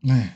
Man.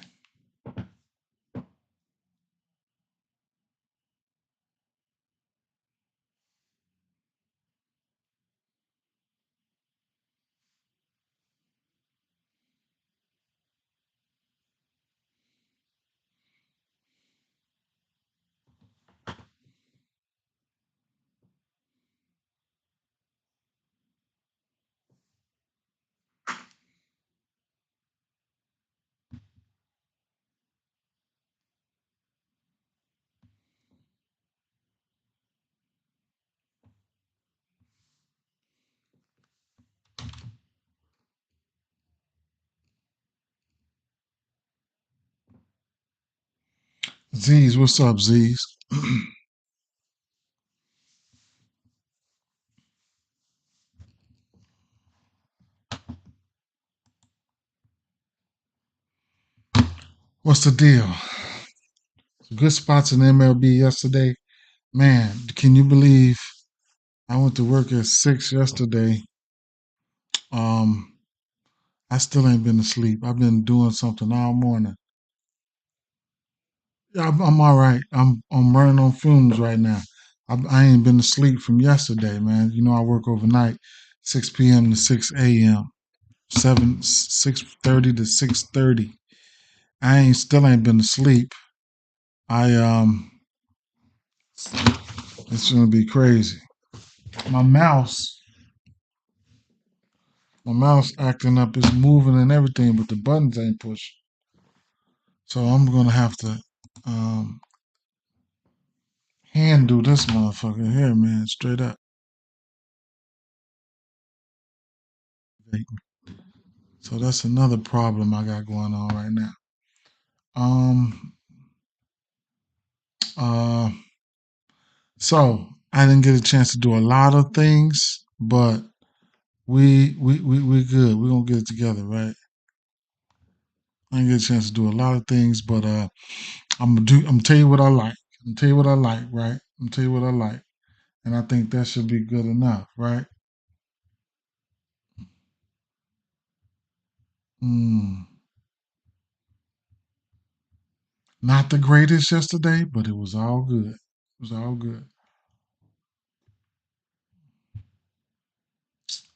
Z's, what's up, Z's? What's the deal? Good spots in MLB yesterday. Man, can you believe I went to work at 6 yesterday? Um, I still ain't been asleep. I've been doing something all morning. Yeah, I'm all right. I'm running on fumes right now. I ain't been asleep from yesterday, man. You know I work overnight, 6 p.m. to 6 a.m. 6:30 to 6:30. I ain't still ain't been asleep. I It's gonna be crazy. My mouse, my mouse acting up. It's moving and everything, but the buttons ain't pushed. So I'm gonna have to um handle this motherfucker here, man. Straight up. So that's another problem I got going on right now. Um. Uh. So I didn't get a chance to do a lot of things, but we good. We're gonna get it together, right? I didn't get a chance to do a lot of things, but I'm gonna tell you what I like. I'm gonna tell you what I like, right? I'm gonna tell you what I like. And I think that should be good enough, right? Mm. Not the greatest yesterday, but it was all good. It was all good.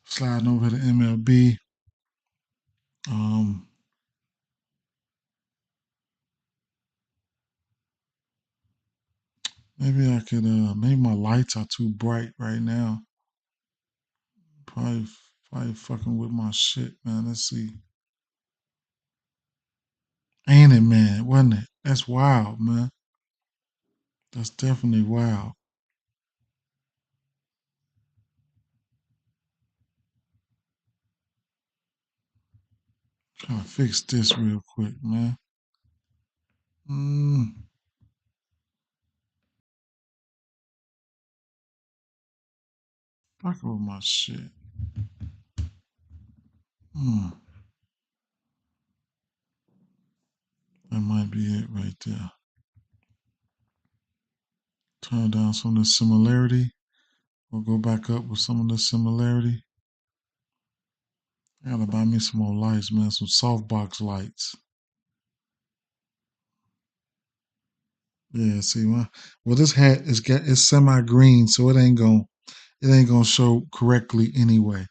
Sliding over to MLB. Um, Maybe I could. Maybe my lights are too bright right now. Probably, probably fucking with my shit, man. Let's see. Ain't it, man? Wasn't it? That's wild, man. That's definitely wild. Trying to fix this real quick, man. Mm, fucking with my shit. Mm, that might be it right there. Turn down some of the similarity. We'll go back up with some of the similarity. I gotta buy me some more lights, man. Some softbox lights. Yeah, see, well, this hat is it's semi green, so it ain't gonna show correctly anyway.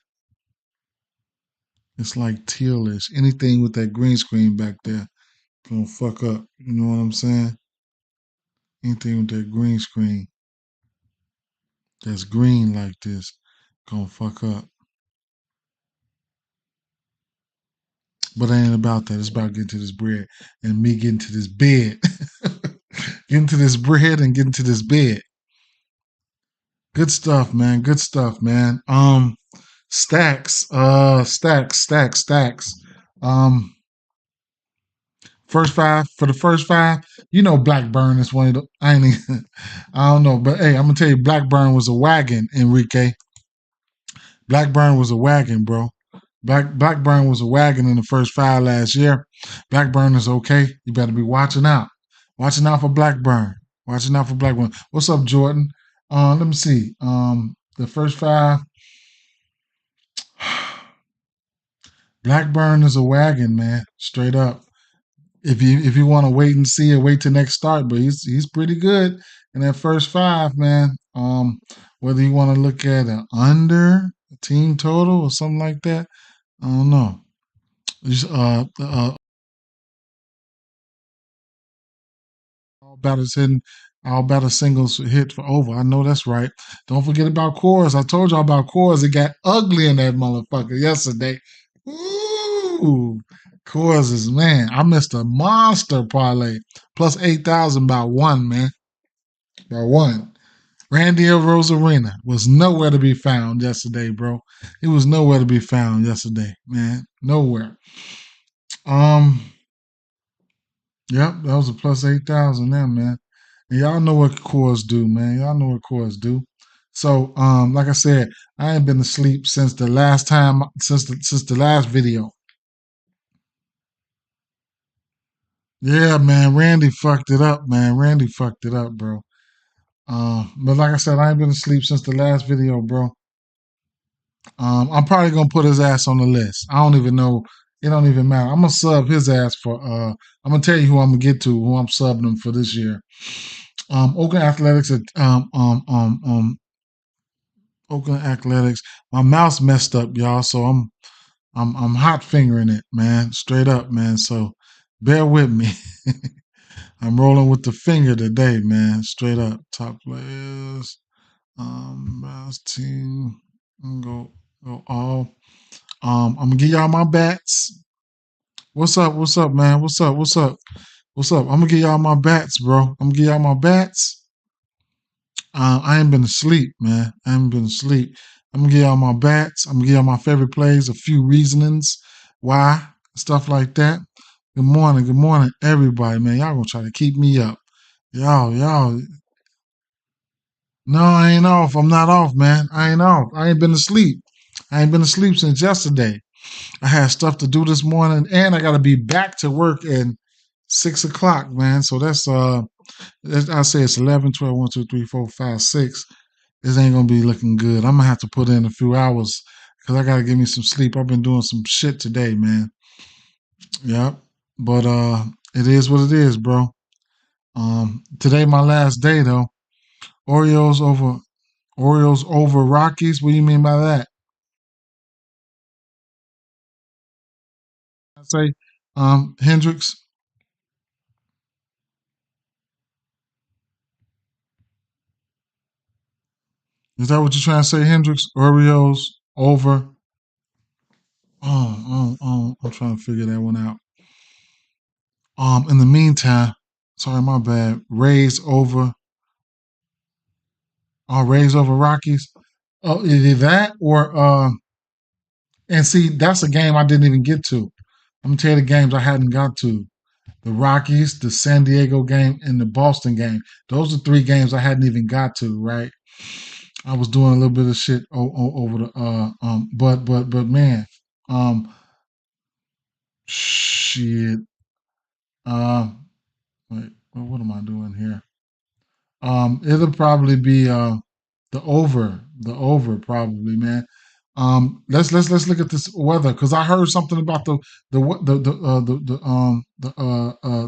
It's like tealish. Anything with that green screen back there gonna fuck up. You know what I'm saying? Anything with that green screen that's green like this gonna fuck up. But it ain't about that. It's about getting to this bread and me getting to this bed. Getting to this bread and getting to this bed. Good stuff, man. Good stuff, man. Stacks. Um, First five for the first five. You know, Blackburn is one of the. I ain't. I don't know, but hey, I'm gonna tell you, Blackburn was a wagon, Enrique. Blackburn was a wagon, bro. Blackburn was a wagon in the first five last year. Blackburn is okay. You better be watching out. Watching out for Blackburn. Watching out for Blackburn. What's up, Jordan? Let me see. The first five. Blackburn is a wagon, man. Straight up. if you want to wait and see or wait till next start, but he's pretty good in that first five, man. Whether you want to look at an under a team total or something like that, I don't know. All batters hitting, all batter singles hit for over. I know that's right. Don't forget about cores. I told y'all about cores. It got ugly in that motherfucker yesterday. Ooh, cores is man. I missed a monster parlay plus 8,000 by one, man. By one. Randy Rosarina was nowhere to be found yesterday, bro. He was nowhere to be found yesterday, man. Nowhere. Um, yep, that was a plus 8,000 there, man. And y'all know what cores do, man. Y'all know what cores do. So, like I said, I ain't been asleep since the last time, since the last video. Yeah, man, Randy fucked it up, man. Randy fucked it up, bro. But like I said, I ain't been asleep since the last video, bro. I'm probably gonna put his ass on the list. I don't even know. It don't even matter. I'm gonna sub his ass for. I'm gonna tell you who I'm gonna get to, who I'm subbing him for this year. Oakland Athletics at Oakland Athletics. My mouse messed up, y'all, so I'm hot fingering it, man. Straight up, man. So bear with me. I'm rolling with the finger today, man. Straight up. Top players. Mouse team. Go all. I'm gonna give y'all my bats. What's up? What's up, man? What's up? What's up? What's up? I'm gonna give y'all my bats, bro. I'm gonna give y'all my bats. I ain't been asleep, man. I haven't been asleep. I'm gonna give y'all my bats. I'm gonna give y'all my favorite plays, a few reasonings why, stuff like that. Good morning, everybody, man. Y'all gonna try to keep me up. Y'all. No, I ain't off. I'm not off, man. I ain't off. I ain't been asleep. I ain't been asleep since yesterday. I had stuff to do this morning, and I got to be back to work at 6 o'clock, man. So I say it's 11, 12, 1, 2, 3, 4, 5, 6. This ain't gonna be looking good. I'm gonna have to put in a few hours because I gotta give me some sleep. I've been doing some shit today, man. Yep. But it is what it is, bro. Today my last day though. Orioles over Orioles over Rockies. What do you mean by that? I say Hendricks. Is that what you're trying to say, Hendricks? Orioles over. I'm trying to figure that one out. In the meantime, sorry, my bad. Rays over Rockies. Oh, either that or and see, that's a game I didn't even get to. I'm gonna tell you the games I hadn't got to. The Rockies, the San Diego game, and the Boston game. Those are three games I hadn't even got to, right? I was doing a little bit of shit over the but man, um shit. Uh wait, what am I doing here? It'll probably be the over probably, man. Let's look at this weather because I heard something about the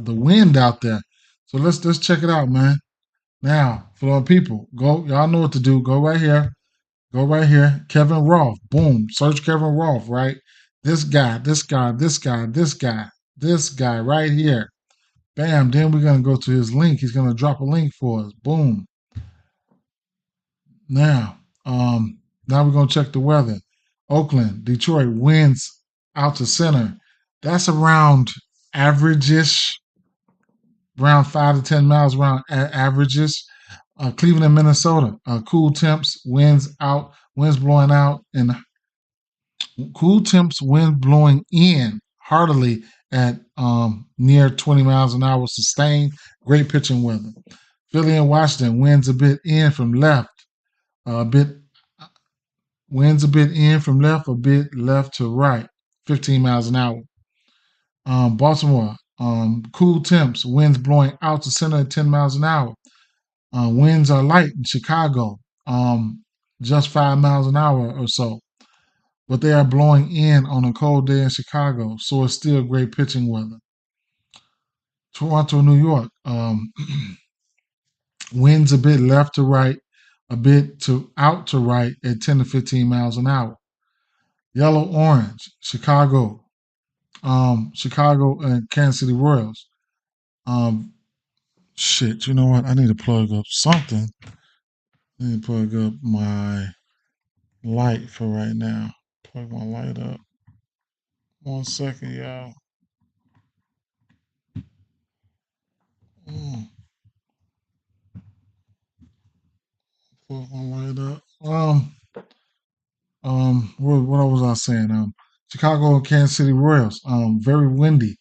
wind out there. So let's check it out, man. Now for the people, go. Y'all know what to do. Go right here. Go right here. Kevin Rolfe. Boom. Search Kevin Rolfe. Right. This guy. This guy. This guy. This guy. This guy right here. Bam. Then we're gonna go to his link. He's gonna drop a link for us. Boom. Now, now we're gonna check the weather. Oakland, Detroit winds out to center. That's around average-ish, around 5 to 10 miles around averages. Cleveland, Minnesota, cool temps, winds blowing out, and cool temps, wind blowing in heartily at near 20 miles an hour, sustained. Great pitching weather. Philly and Washington winds a bit in from left, a bit winds a bit in from left, a bit left to right, 15 miles an hour. Baltimore, cool temps, winds blowing out to center at 10 miles an hour. Winds are light in Chicago, just 5 miles an hour or so. But they are blowing in on a cold day in Chicago, so it's still great pitching weather. Toronto, New York. Winds a bit left to right, a bit to out to right at 10 to 15 miles an hour. Yellow, orange. Chicago. Chicago and Kansas City Royals. Um, shit. You know what? I need to plug up something. I need to plug up my light for right now. Plug my light up. 1 second, y'all. Mm, plug my light up. What was I saying? Chicago and Kansas City Royals. Very windy,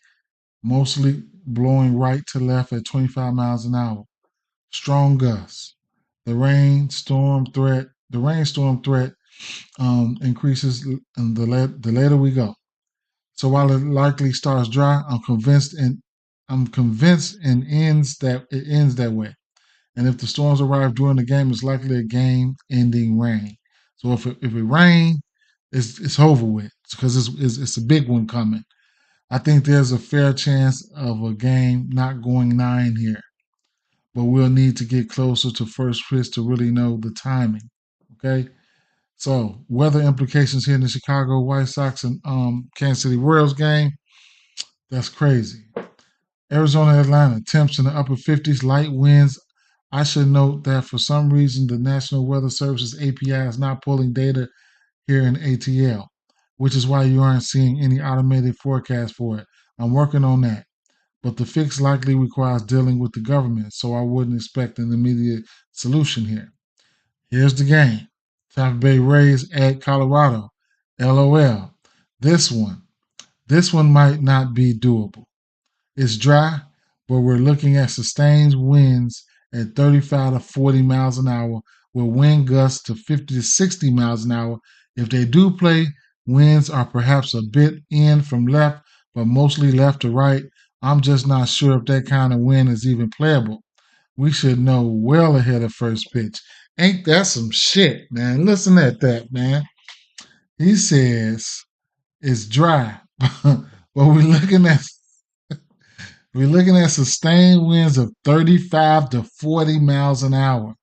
mostly blowing right to left at 25 miles an hour. Strong gusts. The rainstorm threat increases the later we go. So while it likely starts dry, I'm convinced it ends that way. And if the storms arrive during the game, it's likely a game-ending rain. So if it rains, it's over with because it's a big one coming. I think there's a fair chance of a game not going 9 here, but we'll need to get closer to first pitch to really know the timing. Okay, so weather implications here in the Chicago White Sox and Kansas City Royals game. That's crazy. Arizona, Atlanta, temps in the upper 50s, light winds. I should note that for some reason the National Weather Service's API is not pulling data here in ATL, which is why you aren't seeing any automated forecast for it. I'm working on that. But the fix likely requires dealing with the government, so I wouldn't expect an immediate solution here. Here's the game. Tampa Bay Rays at Colorado. LOL. This one. This one might not be doable. It's dry, but we're looking at sustained winds at 35 to 40 miles an hour with wind gusts to 50 to 60 miles an hour. If they do play, winds are perhaps a bit in from left, but mostly left to right. I'm just not sure if that kind of wind is even playable. We should know well ahead of first pitch. Ain't that some shit, man? Listen at that, man. He says it's dry, but we're looking at sustained winds of 35 to 40 miles an hour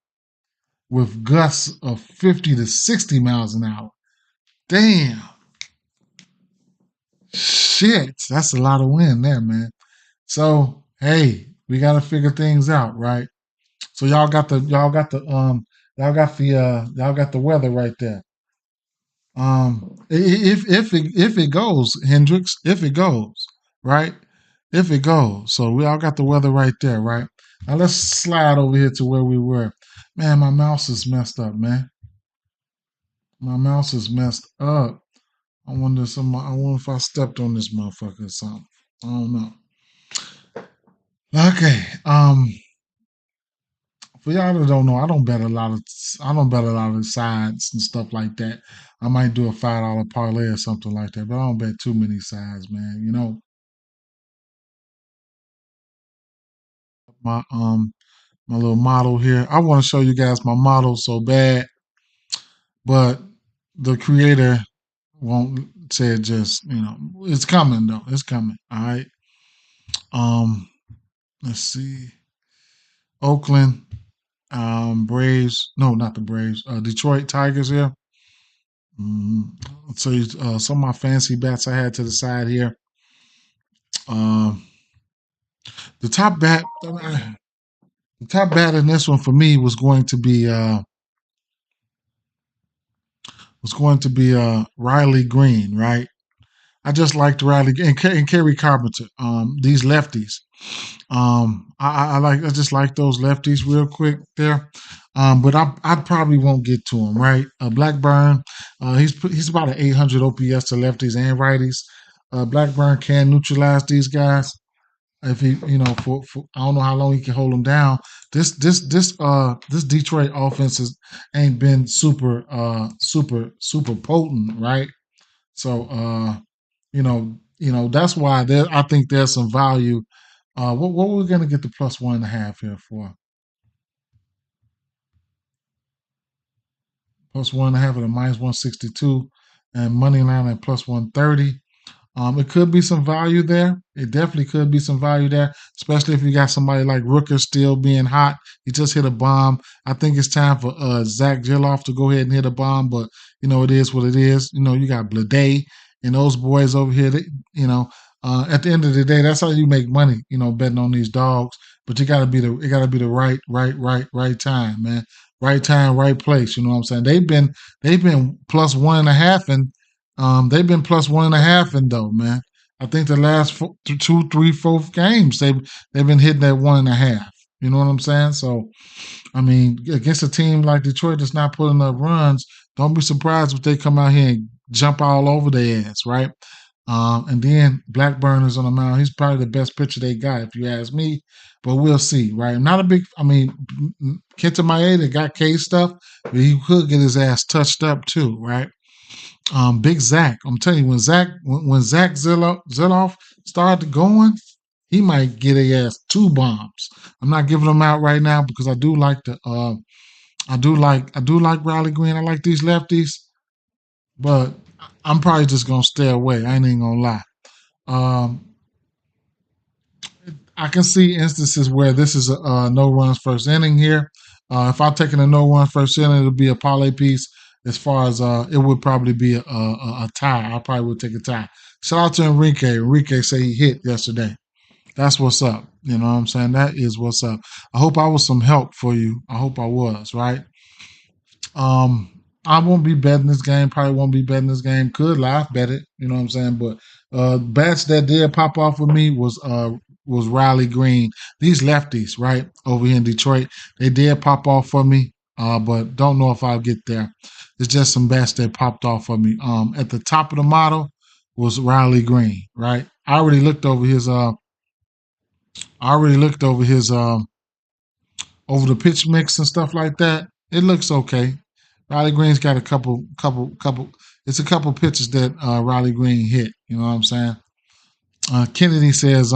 with gusts of 50 to 60 miles an hour. Damn. Shit. That's a lot of wind there, man. So, hey, we got to figure things out, right? So y'all got the weather right there. If it goes, Hendrix, if it goes, right? If it goes. So we all got the weather right there, right? Now let's slide over here to where we were. Man, my mouse is messed up, man. My mouse is messed up. I wonder if I stepped on this motherfucker or something. I don't know. Okay. For y'all that don't know, I don't bet a lot of sides and stuff like that. I might do a $5 parlay or something like that, but I don't bet too many sides, man. My little model here. I want to show you guys my model so bad, but the creator won't say it. Just it's coming though. It's coming. All right. Um, let's see. Oakland Braves. No, not the Braves. Detroit Tigers here. So some of my fancy bets I had to the side here. Um, the top bat, the top bat in this one for me was going to be Riley Green, right? I just liked Riley and Kerry Carpenter. These lefties. I just like those lefties real quick there. But I probably won't get to him, right? Blackburn, he's about an 800 OPS to lefties and righties. Blackburn can neutralize these guys if he, for I don't know how long he can hold them down. This Detroit offense ain't been super potent, right? So that's why I think there's some value. What we're gonna get the plus 1.5 here for? Plus 1.5 at a minus 162, and money line at plus 130. It could be some value there. It definitely could be some value there, especially if you got somebody like Rooker still being hot. He just hit a bomb. I think it's time for Zach Gilloff to go ahead and hit a bomb, but it is what it is. You got Blade and those boys over here. At the end of the day, that's how you make money. Betting on these dogs. But it got to be the right time, man. Right time, right place. You know what I'm saying? They've been plus 1.5 and they've been plus 1.5 and though, man. I think the last two, three, four games they've been hitting that 1.5. You know what I'm saying? So I mean, against a team like Detroit that's not putting up runs, don't be surprised if they come out here and jump all over their ass, right? And then Blackburn is on the mound. He's probably the best pitcher they got, if you ask me. But we'll see, right? I'm not a big. I mean, Kenta Maeda got K stuff, but he could get his ass touched up too, right? Big Zach. I'm telling you, when Zach Zilloff started going, he might get a ass two bombs. I'm not giving them out right now because I do like the I do like Riley Green. I like these lefties, but I'm probably just gonna stay away. I ain't even gonna lie. Um, I can see instances where this is a no runs first inning here. If I'm taking a no run first inning, it'll be a parlay piece. As far as it would probably be a tie. I probably would take a tie. Shout out to Enrique. Enrique say he hit yesterday. That's what's up. You know what I'm saying? That is what's up. I hope I was some help for you. I hope I was, right? Um, I won't be betting this game. Probably won't be betting this game. Could live bet it. You know what I'm saying? But bets that did pop off with me was Riley Green. These lefties, right over here in Detroit, they did pop off for me. But don't know if I'll get there. It's just some bets that popped off for me. At the top of the model was Riley Green, right? I already looked over his over the pitch mix and stuff like that. It looks okay. Riley Green's got a couple. It's a couple pitches that Riley Green hit. You know what I'm saying? Kennedy says,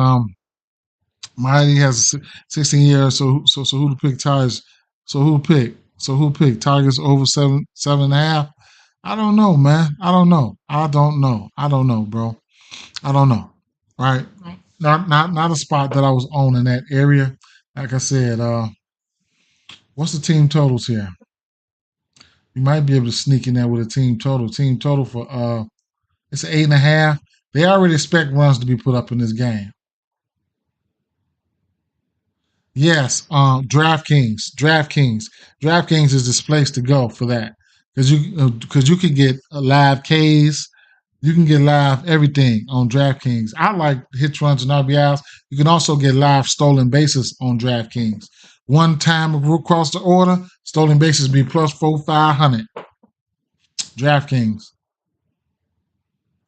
Miami has 16 years, so who to pick Tigers? So who pick? So who picked Tigers over 7.5? I don't know, man. I don't know. I don't know, bro. I don't know. Right? Not a spot that I was on in that area. Like I said, what's the team totals here? You might be able to sneak in there with a team total. Team total for it's 8.5. They already expect runs to be put up in this game. Yes, DraftKings is this place to go for that because you can get live Ks, you can get live everything on DraftKings. I like hits, runs, and RBIs. You can also get live stolen bases on DraftKings. One time across the order, stolen bases be plus 4,500. DraftKings.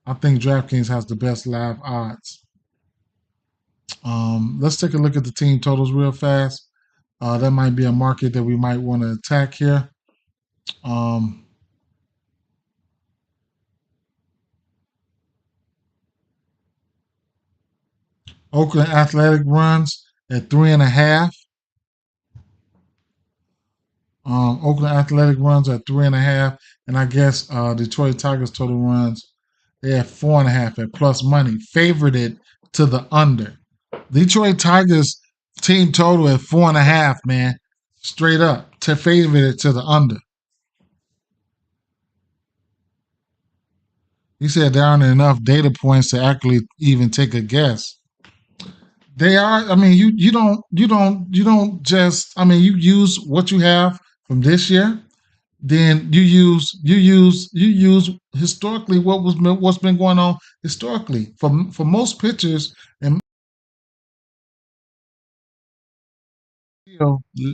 I think DraftKings has the best live odds. Let's take a look at the team totals real fast. That might be a market that we might want to attack here. Um, Oakland Athletic runs at 3.5. Oakland Athletic runs at 3.5, and I guess Detroit Tigers total runs they have 4.5 at plus money, favored it to the under. Detroit Tigers team total at 4.5, man, straight up to favor it to the under. He said there aren't enough data points to actually even take a guess. They are. I mean, you don't just. I mean, you use what you have from this year. Then you use historically what's been going on historically for most pitchers and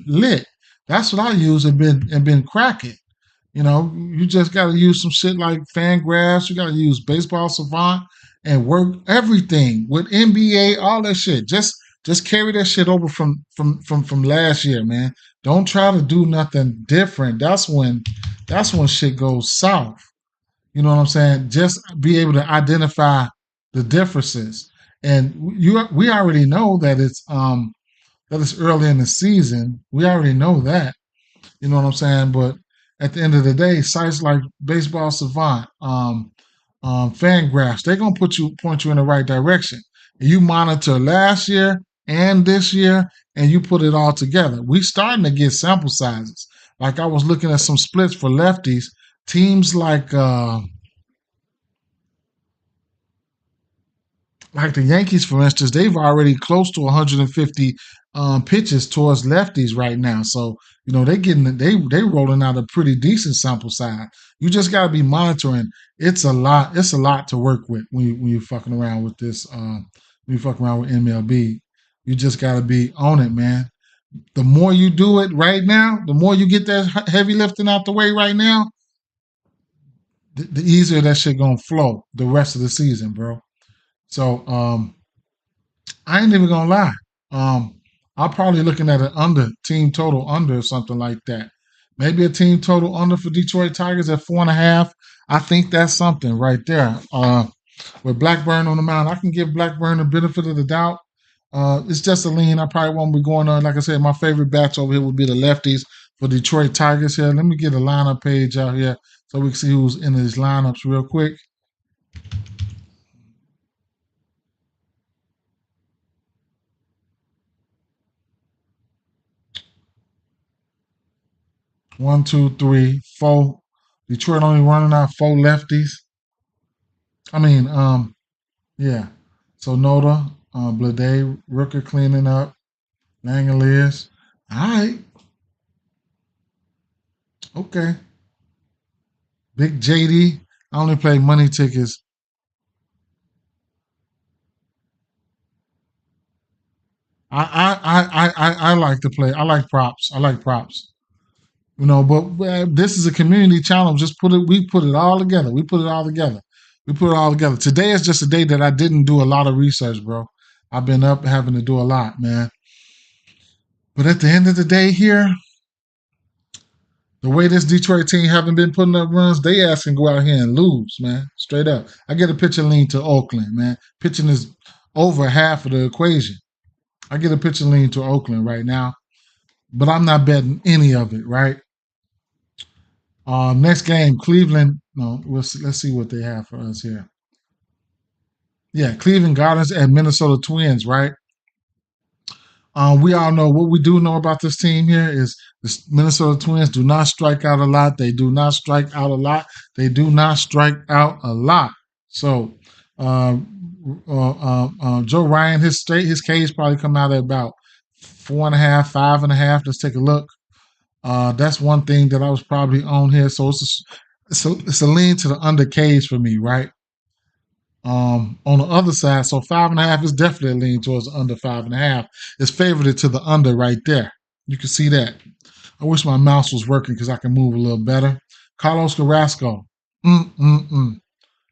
lit. That's what I use and been cracking. You just got to use some shit like Fangraphs. You got to use Baseball Savant and work everything with NBA, all that shit. Just carry that shit over from last year, man. Don't try to do nothing different. That's when shit goes south. You know what I'm saying? Just be able to identify the differences. And we already know that it's early in the season. We already know that. You know what I'm saying? But at the end of the day, sites like Baseball Savant, fan graphs. They're gonna point you in the right direction. You monitor last year and this year, and you put it all together. We starting to get sample sizes. Like I was looking at some splits for lefties. Teams like the Yankees, for instance, they've already close to 150 pitches towards lefties right now. So they rolling out a pretty decent sample size. You just got to be monitoring. It's a lot. It's a lot to work with when you fucking around with this. When you fucking around with MLB, you just got to be on it, man. The more you do it right now, the more you get that heavy lifting out the way right now, the easier that shit gonna flow the rest of the season, bro. So I ain't even gonna lie. I'm probably looking at an under team total under or something like that. Maybe a team total under for Detroit Tigers at 4.5. I think that's something right there. With Blackburn on the mound, I can give Blackburn the benefit of the doubt. It's just a lean. I probably won't be going on. Like I said, my favorite bats over here would be the lefties for Detroit Tigers here. Let me get a lineup page out here so we can see who's in these lineups real quick. 1, 2, 3, 4. Detroit only running out 4 lefties. I mean, yeah. So Noda, Blade, Rooker cleaning up, Langoliers. All right, okay. Big JD. I only play money tickets. I like to play. I like props. I like props. But this is a community challenge. Just put it. We put it all together. We put it all together. We put it all together. Today is just a day that I didn't do a lot of research, bro. I've been up having to do a lot, man. But at the end of the day, here, the way this Detroit team haven't been putting up runs, they ass can go out here and lose, man. Straight up. I get a pitcher lean to Oakland, man. Pitching is over half of the equation. I get a pitcher lean to Oakland right now, but I'm not betting any of it, right? Next game, Cleveland. No, let's see what they have for us here. Yeah, Cleveland Gardens and Minnesota Twins, right? We all know what we do know about this team here is the Minnesota Twins do not strike out a lot. They do not strike out a lot. They do not strike out a lot. So, uh, Joe Ryan, his K's probably come out at about 4.5, 5.5. Let's take a look. That's one thing that I was probably on here. So it's a lean to the under K's for me, right? On the other side, so 5.5 is definitely a lean towards the under 5.5. It's favored to the under right there. You can see that. I wish my mouse was working because I can move a little better. Carlos Carrasco. Mm-mm-mm.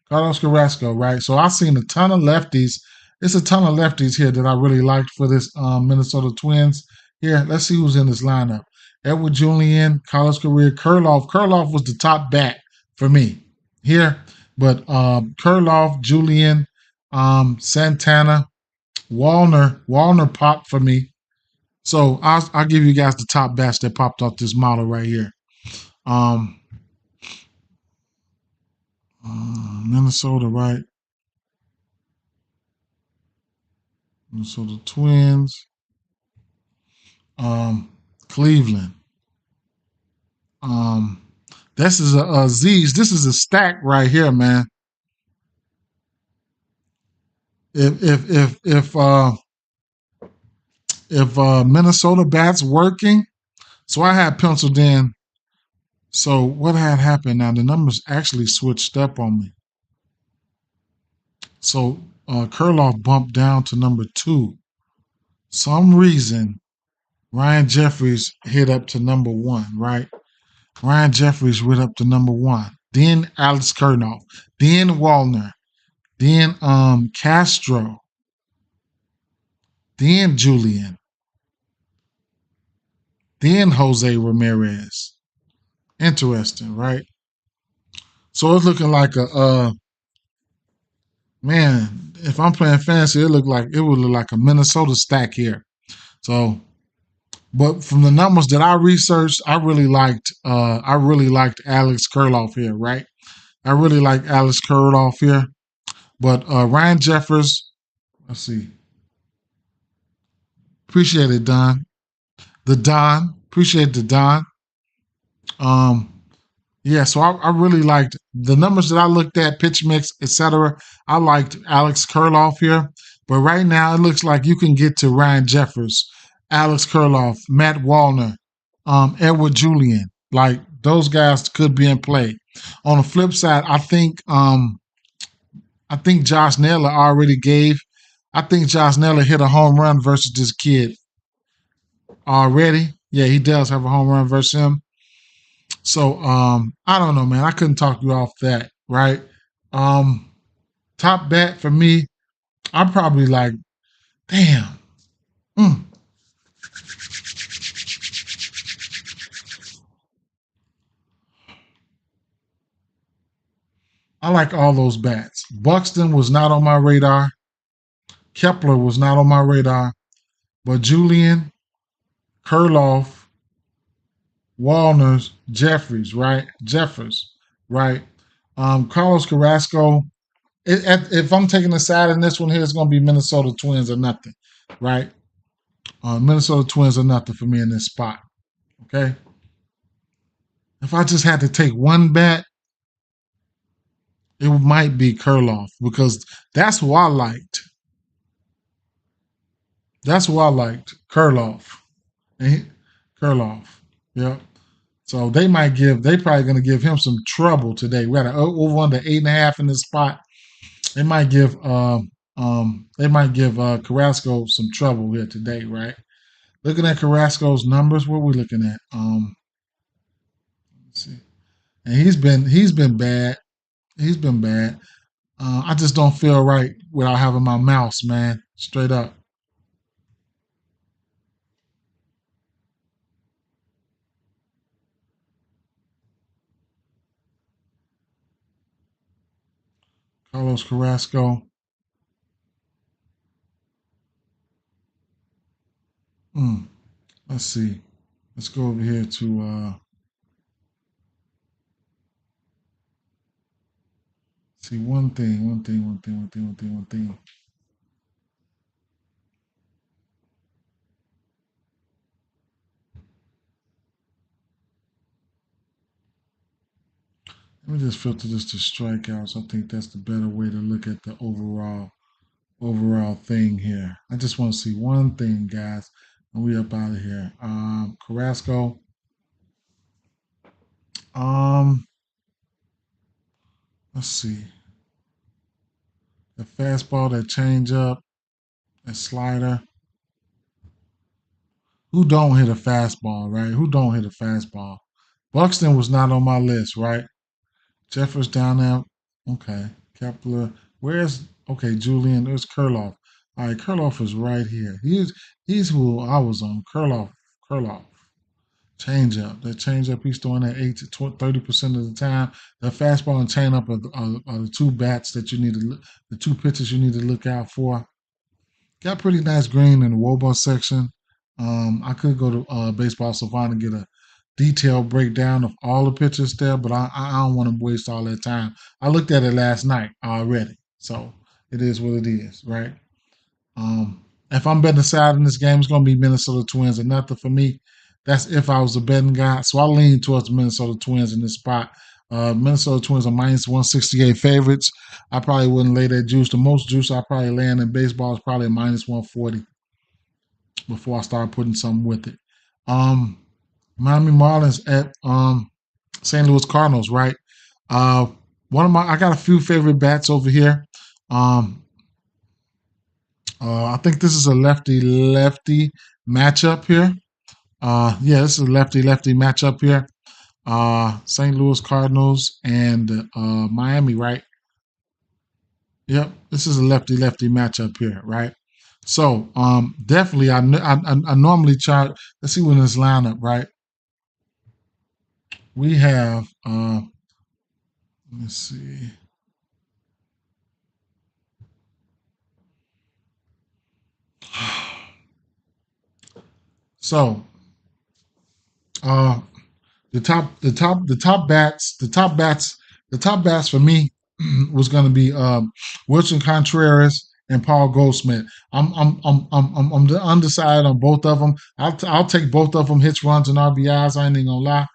Carlos Carrasco, right? So I've seen a ton of lefties. It's a ton of lefties here that I really liked for this Minnesota Twins. Here, let's see who's in this lineup. Edward Julian, Carlos Correa, Kurloff. Kurloff was the top bat for me here. But Kurloff, Julian, Santana, Wallner popped for me. So I'll give you guys the top bats that popped off this model right here. Um, Minnesota, right? Minnesota Twins. Cleveland. Um, this is a Z's. This is a stack right here, man. If Minnesota bats working, so I had penciled in. So what had happened now? The numbers actually switched up on me. So Kurloff bumped down to number 2. Some reason Ryan Jeffries hit up to number 1, right? Ryan Jeffries went up to number 1. Then Alex Kurnoff. Then Wallner. Then Castro. Then Julian. Then Jose Ramirez. Interesting, right? So it's looking like man, if I'm playing fantasy, it would look like a Minnesota stack here. So, but from the numbers that I researched, I really liked Alex Kurloff here, right? I really like Alex Kurloff here. But Ryan Jeffers, let's see. Appreciate it, Don. The Don. Appreciate the Don. Um, yeah, so I really liked the numbers that I looked at, pitch mix, etc. I liked Alex Kurloff here. But right now it looks like you can get to Ryan Jeffers, Alex Kurloff, Matt Wallner, Edward Julian. Like those guys could be in play. On the flip side, I think Josh Naylor already gave. I think Josh Naylor hit a home run versus this kid already. Yeah, he does have a home run versus him. So I don't know, man. I couldn't talk you off that, right? Um, top bat for me, I'm probably like, damn. Mm, I like all those bats. Buxton was not on my radar. Kepler was not on my radar. But Julian, Kurloff, Walners, Jeffries, right? Jeffers, right? Carlos Carrasco. If I'm taking a side in this one here, it's going to be Minnesota Twins or nothing, right? Minnesota Twins are nothing for me in this spot. Okay. If I just had to take one bat, it might be Kurloff because that's who I liked. That's who I liked. Kurloff. Kurloff. Yep. So they probably going to give him some trouble today. We got an over under 8.5 in this spot. They might give Carrasco some trouble here today, right? Looking at Carrasco's numbers, what are we looking at? Let's see. And he's been bad. He's been bad. I just don't feel right without having my mouse, man. Straight up. Carlos Carrasco. Mm, let's see. Let's go over here to see one thing. Let me just filter this to strikeouts. I think that's the better way to look at the overall thing here. I just want to see one thing, guys, and we up out of here. Carrasco. Um, let's see. The fastball, that changeup, that slider. Who don't hit a fastball, right? Who don't hit a fastball? Buxton was not on my list, right? Jeffers down there. Okay. Kepler. Where's okay, Julian? There's Kurloff. All right, Kurloff is right here. He's who I was on. Kurloff. Changeup. That changeup he's throwing at 30% of the time. The fastball and changeup are the two bats that you need to look, the two pitches you need to look out for. Got pretty nice green in the Wobo section. I could go to Baseball Savant and get a detailed breakdown of all the pitches there, but I don't want to waste all that time. I looked at it last night already, so it is what it is, right? If I'm betting a side in this game, it's going to be Minnesota Twins or nothing for me. That's if I was a betting guy. So I lean towards the Minnesota Twins in this spot. Minnesota Twins are minus 168 favorites. I probably wouldn't lay that juice. The most juice I probably land in baseball is probably a minus 140 before I start putting something with it. Um, Miami Marlins at St. Louis Cardinals, right? Uh, I got a few favorite bats over here. Um, I think this is a lefty lefty matchup here. Yeah, this is a lefty lefty matchup here. St. Louis Cardinals and Miami, right? Yep, this is a lefty lefty matchup here, right? So definitely, I normally try. Let's see when this lineup, right? We have. Let's see. So uh, the top bats, the top bats, the top bats for me was going to be Wilson Contreras and Paul Goldschmidt. I'm undecided on both of them. I'll take both of them hits, runs, and RBIs. I ain't even gonna lie,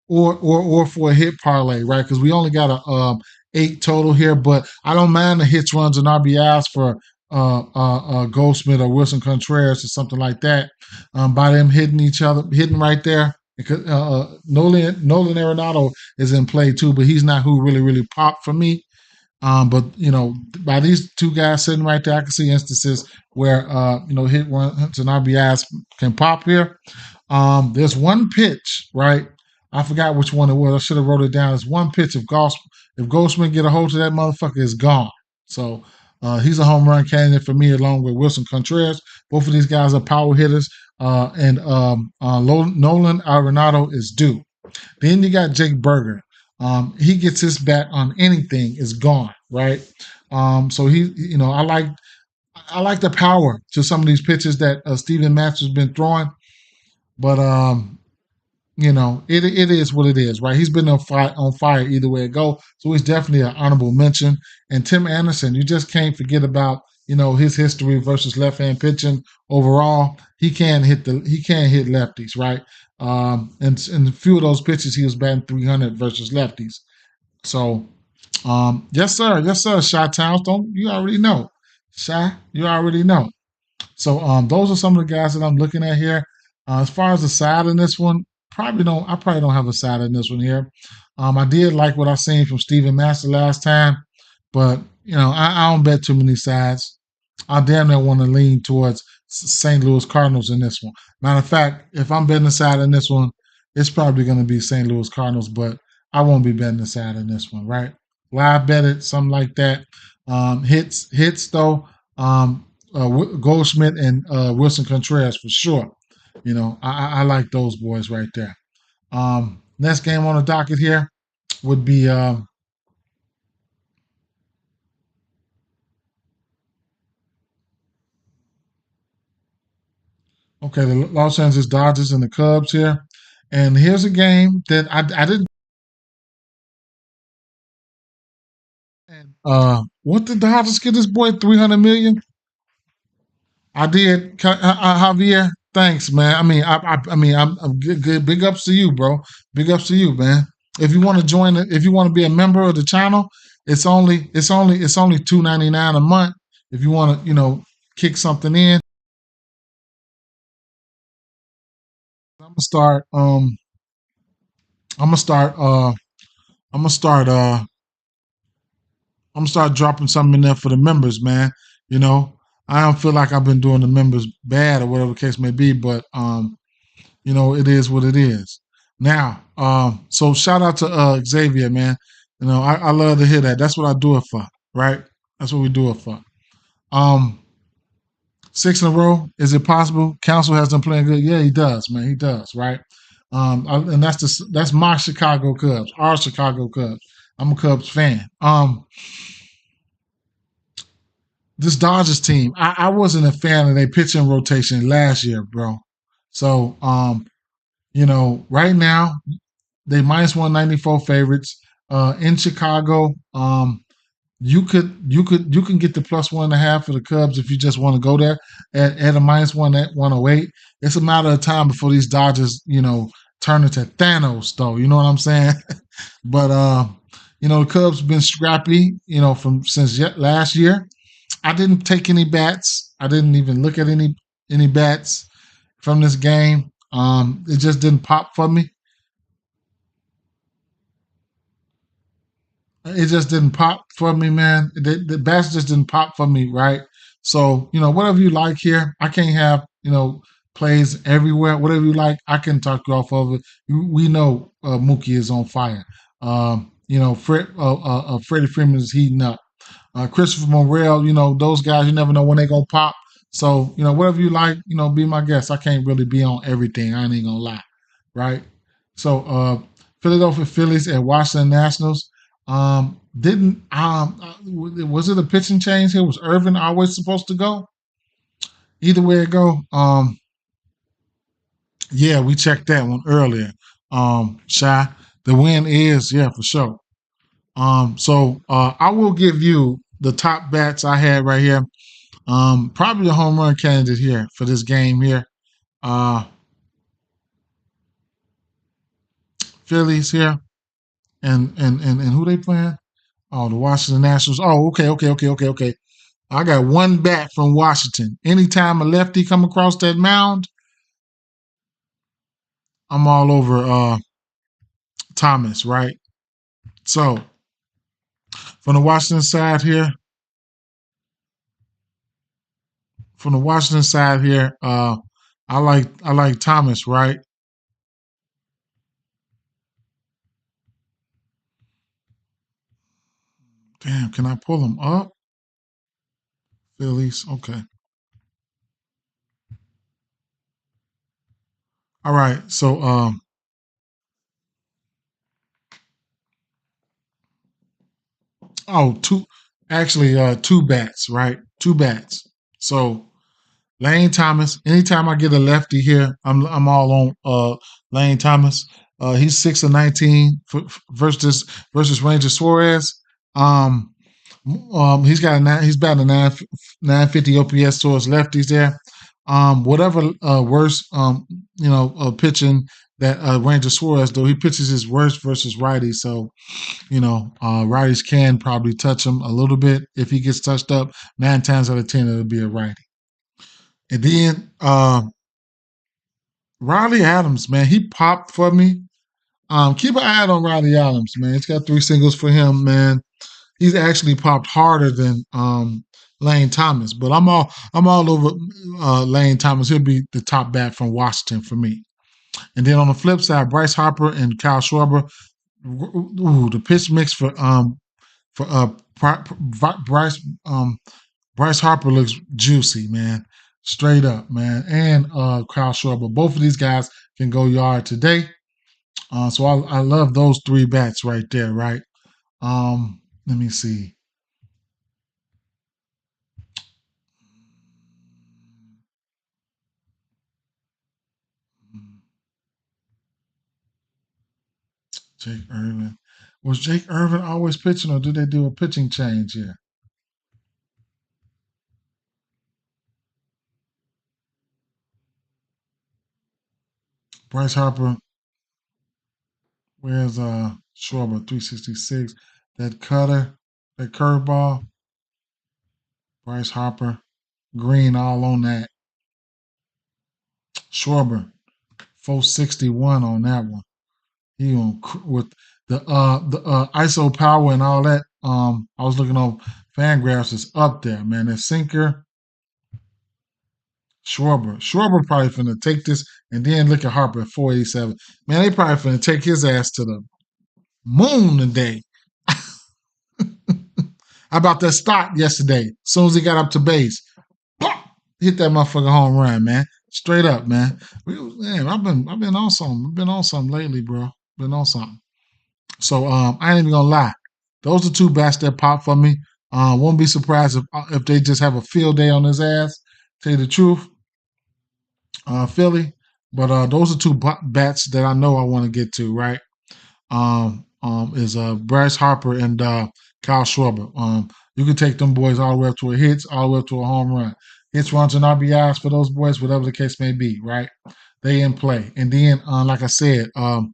or for a hit parlay, right? Because we only got a 8 total here, but I don't mind the hits, runs, and RBIs for Goldsmith or Wilson Contreras or something like that. By them hitting each other, hitting right there. Nolan Arenado is in play too, but he's not who really popped for me. But by these two guys sitting right there, I can see instances where hit runs and RBIs can pop here. There's one pitch, right? I forgot which one it was. I should have wrote it down. There's one pitch. If Goldschmidt get a hold of that motherfucker, it's gone. So he's a home run candidate for me, along with Wilson Contreras. Both of these guys are power hitters, and Nolan Arenado is due. Then you got Jake Berger. He gets his bat on anything, it's gone, right? So I like the power to some of these pitches that Steven Matz has been throwing, but it is what it is, right? He's been on fire either way it go, so he's definitely an honorable mention. And Tim Anderson, you just can't forget about his history versus left hand pitching overall. He can't hit lefties, right? And a few of those pitches he was batting 300 versus lefties. So, yes sir, Shy Townsend, you already know, Shy, you already know. So those are some of the guys that I'm looking at here. As far as the side in this one, I probably don't have a side in this one here. I did like what I seen from Steven Master last time, but I don't bet too many sides. I damn near want to lean towards St. Louis Cardinals in this one. Matter of fact, if I'm betting a side in this one, it's probably going to be St. Louis Cardinals, but I won't be betting a side in this one, right? Live bet it, something like that. Hits though. Goldschmidt and Wilson Contreras for sure. I like those boys right there. Next game on the docket here would be okay, the Los Angeles Dodgers and the Cubs here. And here's a game that I didn't. What the Dodgers get this boy 300 million? I did, Javier. Thanks, man. I'm good. Big ups to you, bro. Big ups to you, man. If you want to join it, if you want to be a member of the channel, it's only $2.99 a month. If you want to, kick something in, I'm gonna start. I'm gonna start. I'm gonna start. I'm gonna start dropping something in there for the members, man. You know, I don't feel like I've been doing the members bad or whatever the case may be, but it is what it is. Now, so shout out to Xavier, man. I love to hear that. That's what I do it for, right? That's what we do it for. Um, 6 in a row. Is it possible? Council has them playing good. Yeah, he does, man. He does, right? And that's my Chicago Cubs, our Chicago Cubs. I'm a Cubs fan. This Dodgers team, I wasn't a fan of their pitching rotation last year, bro. So, right now they minus 194 favorites. In Chicago, you can get the plus 1.5 for the Cubs if you just want to go there at a minus 108. It's a matter of time before these Dodgers, turn into Thanos, though. You know what I'm saying? But the Cubs been scrappy, from since last year. I didn't take any bats. I didn't even look at any bats from this game. It just didn't pop for me. It just didn't pop for me, man. The bats just didn't pop for me, right? So, whatever you like here, I can't have, plays everywhere. Whatever you like, I can talk you off of it. We know Mookie is on fire. Freddie Freeman is heating up. Christopher Morel, those guys, you never know when they're going to pop. So, whatever you like, be my guest. I can't really be on everything. I ain't going to lie, right? So, Philadelphia Phillies and Washington Nationals. Didn't was it a pitching change here? Was Irvin always supposed to go? Either way it go, yeah, we checked that one earlier. Shy, the win is, yeah, for sure. So I will give you the top bats I had right here. Probably the home run candidate here for this game here. Uh, Phillies here, and who they playing? Oh, the Washington Nationals. Oh, okay. I got one bat from Washington. Anytime a lefty come across that mound, I'm all over Thomas, right? So from the Washington side here, from the Washington side here, I like Thomas, right? Damn, can I pull him up? Phillies, okay. All right, so two actually two bats, right? Two bats. So Lane Thomas. Anytime I get a lefty here, I'm all on Lane Thomas. He's 6 of 19 versus Ranger Suarez. Um, he's batting a 950 OPS towards lefties there. Whatever worse pitching that Ranger Suarez, though he pitches his worst versus righties, so righties can probably touch him a little bit. If he gets touched up, 9 times out of 10 it'll be a righty. And then Riley Adams, man, he popped for me. Keep an eye on Riley Adams, man. He's got 3 singles for him, man. He's actually popped harder than Lane Thomas, but I'm all over Lane Thomas. He'll be the top bat from Washington for me. And then on the flip side, Bryce Harper and Kyle Schwarber. Ooh, the pitch mix for Bryce Harper looks juicy, man. Straight up, man. And Kyle Schwarber. Both of these guys can go yard today. So I love those 3 bats right there, right? Let me see. Jake Irvin. Was Jake Irvin always pitching, or do they do a pitching change here? Bryce Harper, where's Schwarber, 366. That cutter, that curveball, Bryce Harper, green all on that. Schwarber, 461 on that one. He with the ISO power and all that. I was looking on Fangraphs is up there, man. That sinker, Schwarber probably finna take this, and then look at Harper at 487. Man, they probably finna take his ass to the moon today. How about that stop yesterday? As soon as he got up to base, pop, hit that motherfucker home run, man. Straight up, man. Man, I've been on something. I've been on something lately, bro. Been on something. So I ain't even gonna lie. Those are 2 bats that pop for me. Won't be surprised if they just have a field day on his ass. Tell you the truth, Philly. But those are 2 bats that I know I want to get to. Right? Is Bryce Harper and Kyle Schwarber. You can take them boys all the way up to a hits, all the way up to a home run. Hits, runs, and RBIs for those boys, whatever the case may be. Right? They in play. And then, like I said, um,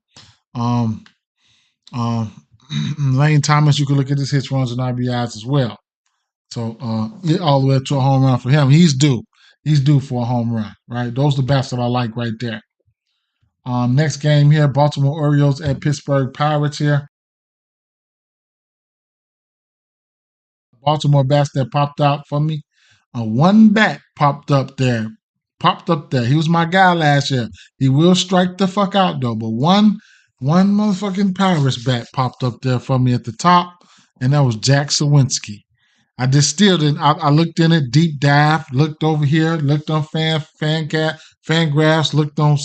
Lane Thomas, you can look at his hits, runs, and RBIs as well. So all the way up to a home run for him. He's due. He's due for a home run, right? Those are the bats that I like right there. Next game here, Baltimore Orioles at Pittsburgh Pirates here. Baltimore bats that popped out for me. One bat popped up there. Popped up there. He was my guy last year. He will strike the fuck out though. But one motherfucking Pirates bat popped up there for me at the top, and that was Jack Sawinski. I just still didn't. I looked in it, deep dive, looked over here, looked on Fangraphs, looked on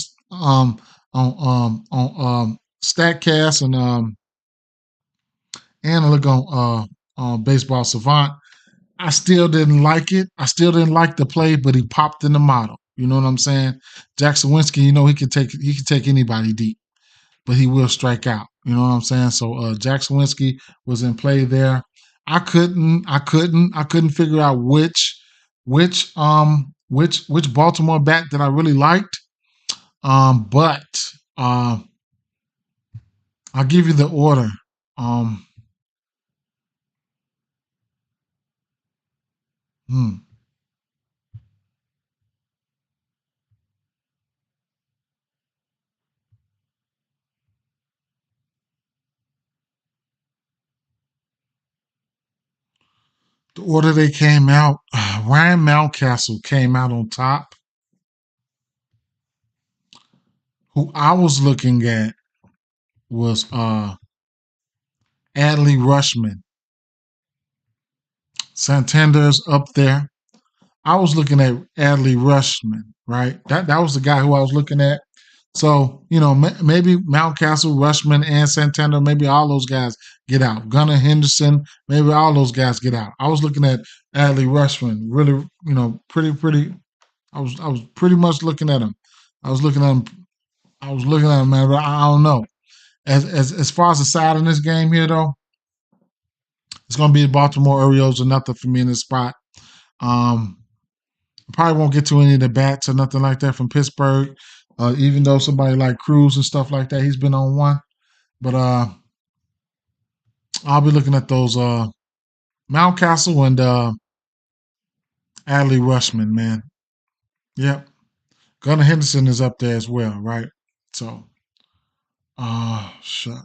Statcast and I look on Baseball Savant. I still didn't like it. I still didn't like the play, but he popped in the model. You know what I'm saying? Jack Sawinski, he can take anybody deep, but he will strike out. You know what I'm saying? So Jack Swinsky was in play there. I couldn't figure out which Baltimore bat that I really liked. But uh, I'll give you the order. Um, hmm, the order they came out. Ryan Mountcastle came out on top. Who I was looking at was Adley Rushman. Santander's up there. I was looking at Adley Rushman, right? That was the guy who I was looking at. So maybe Mountcastle, Rushman, and Santander, maybe all those guys get out. Gunnar Henderson, maybe all those guys get out. I was looking at Adley Rushman, really, pretty. I was pretty much looking at him. I was looking at him. I was looking at him, man. But I don't know. As far as the side in this game here, though, it's going to be the Baltimore Orioles or nothing for me in this spot. Um, Probably won't get to any of the bats or nothing like that from Pittsburgh. Even though somebody like Cruz and stuff like that, he's been on one. But I'll be looking at those Mountcastle and Adley Rushman, man. Yep. Gunnar Henderson is up there as well, right? So, shut.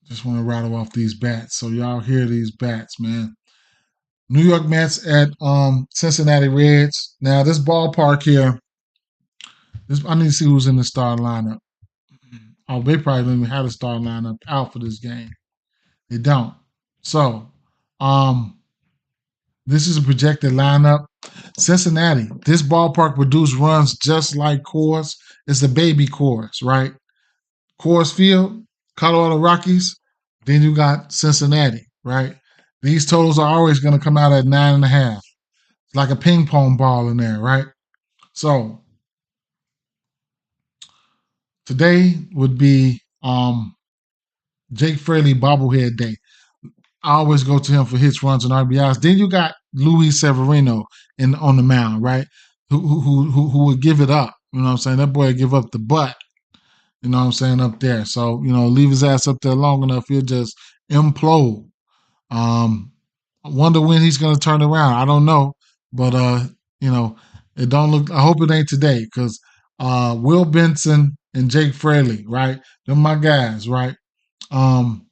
Just want to rattle off these bats. So y'all hear these bats, man. New York Mets at Cincinnati Reds. Now this ballpark here, I need to see who's in the starting lineup. Oh, they probably don't even have a starting lineup out for this game. They don't. So, um, this is a projected lineup. Cincinnati, this ballpark produced runs just like Coors. It's the baby Coors, right? Coors Field, Colorado Rockies. Then you got Cincinnati, right? These totals are always going to come out at 9.5. It's like a ping pong ball in there, right? So today would be Jake Fraley bobblehead day. I always go to him for hits, runs, and RBIs. Then you got Luis Severino on the mound, right? Who would give it up? You know what I'm saying? That boy would give up the butt. You know what I'm saying, up there. So leave his ass up there long enough, he'll just implode. I wonder when he's gonna turn around. I don't know, but you know, it don't look. I hope it ain't today, because Will Benson and Jake Fraley, right? They're my guys, right? Um,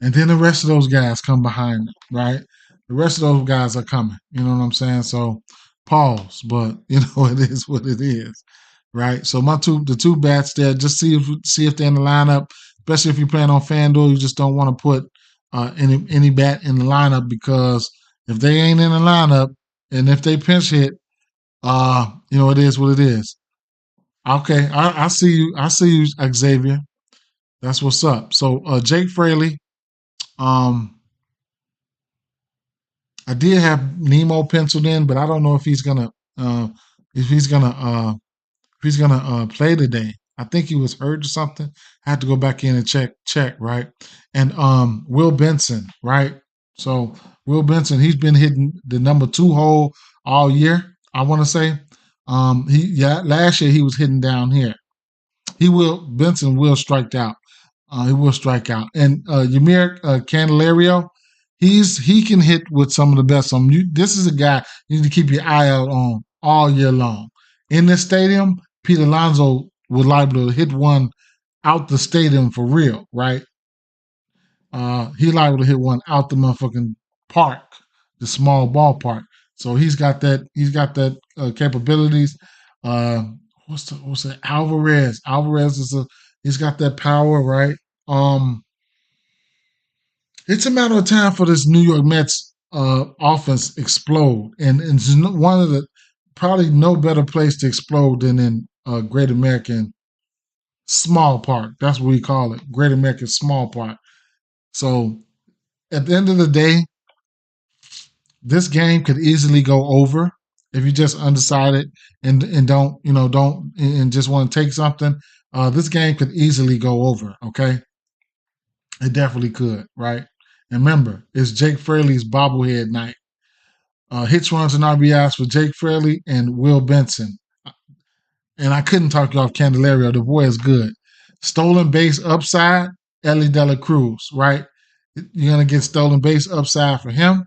and then the rest of those guys come behind them, right? The rest of those guys are coming. You know what I'm saying? So pause, but it is what it is, right? So the two bats there, just see if they're in the lineup. Especially if you're playing on FanDuel, you just don't want to put any bat in the lineup, because if they ain't in the lineup and if they pinch hit, it is what it is. Okay, I see you. I see you, Xavier. That's what's up. So Jake Fraley. Um, I did have Nemo penciled in, but I don't know if he's gonna uh, if he's gonna play today. I think he was hurt or something. I had to go back in and check, right? And Will Benson, right? So Will Benson, he's been hitting the number 2 hole all year, I want to say. Last year he was hitting down here. Benson will strike out. He will strike out. And Yamir Candelario, he can hit with some of the best. This is a guy you need to keep your eye out on all year long. In this stadium, Pete Alonso would liable to hit one out the stadium for real, right? He liable to hit one out the motherfucking park, the small ballpark. So he's got that. He's got that capabilities. Uh, what's that? Alvarez. Alvarez he's got that power, right? Um, it's a matter of time for this New York Mets offense explode, and it's one of the probably no better place to explode than in Great American Small Park. That's what we call it, Great American Small Park. So at the end of the day, this game could easily go over if you just undecided and don't and just want to take something. This game could easily go over. Okay, It definitely could, right? And remember, it's Jake Fraley's bobblehead night. Hits, runs, and RBIs for Jake Fraley and Will Benson. And I couldn't talk you off Candelario. The boy is good. Stolen base upside, Ellie De La Cruz, right? You're going to get stolen base upside for him.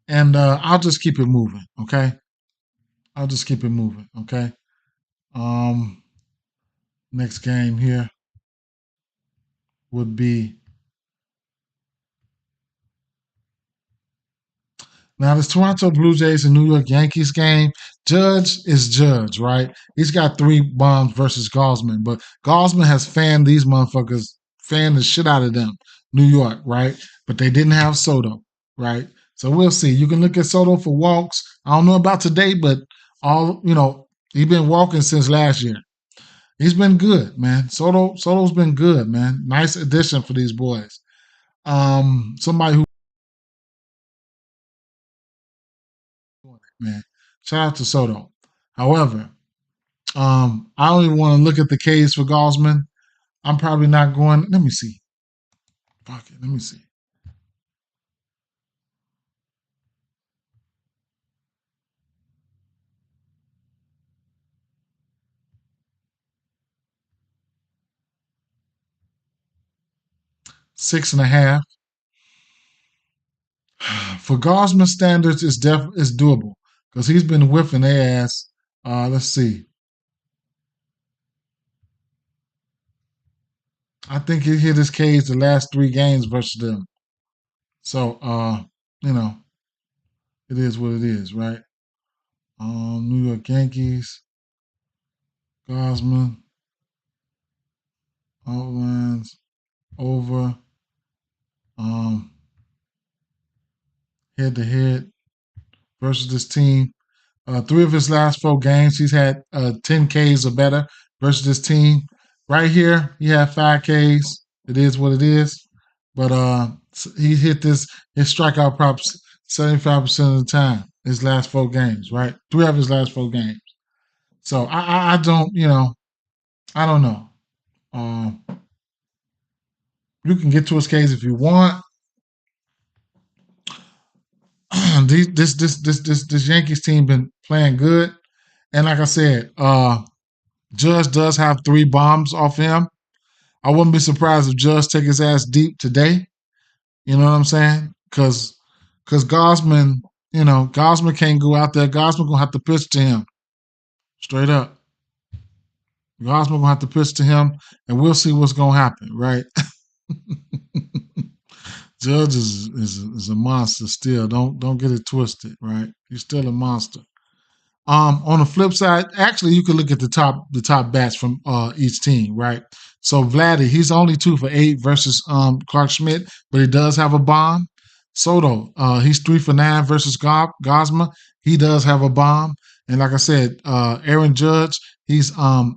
And I'll just keep it moving, okay? I'll just keep it moving, okay? Um, Next game here would be now this Toronto Blue Jays and New York Yankees game. Judge is Judge, right? He's got 3 bombs versus Gosman, but Gosman has fanned these motherfuckers, fanned the shit out of them. New York, right? But they didn't have Soto, right? So we'll see. You can look at Soto for walks. I don't know about today, but he's been walking since last year. He's been good, man. Soto's been good, man. Nice addition for these boys. Somebody who, man, shout out to Soto. However, I don't even want to look at the K's for Gosman. I'm probably not going. Let me see. Fuck it. Let me see. 6.5 for Gosman standards is doable because he's been whiffing their ass. Let's see. I think he hit his K's the last 3 games versus them. So you know, it is what it is, right? New York Yankees, Gosman, outlines, over, um, head to head versus this team. 3 of his last 4 games, he's had 10 Ks or better versus this team. Right here, he had 5 Ks. It is what it is. But he hit his strikeout props 75% of the time. His last 4 games, right? 3 of his last 4 games. So I don't, I don't know. Um, you can get to his Ks if you want. This Yankees team been playing good, and like I said, Judge does have 3 bombs off him. I wouldn't be surprised if Judge take his ass deep today. You know what I'm saying? Because Gosman, Gosman can't go out there. Gosman gonna have to pitch to him straight up. Gosman gonna have to pitch to him, and we'll see what's gonna happen, right? Judge is a monster still. Don't get it twisted, right? He's still a monster. On the flip side, actually, you could look at the top bats from each team, right? So Vladdy, he's only 2 for 8 versus Clark Schmidt, but he does have a bomb. Soto, he's 3 for 9 versus Gosma. He does have a bomb. And like I said, Aaron Judge, he's 9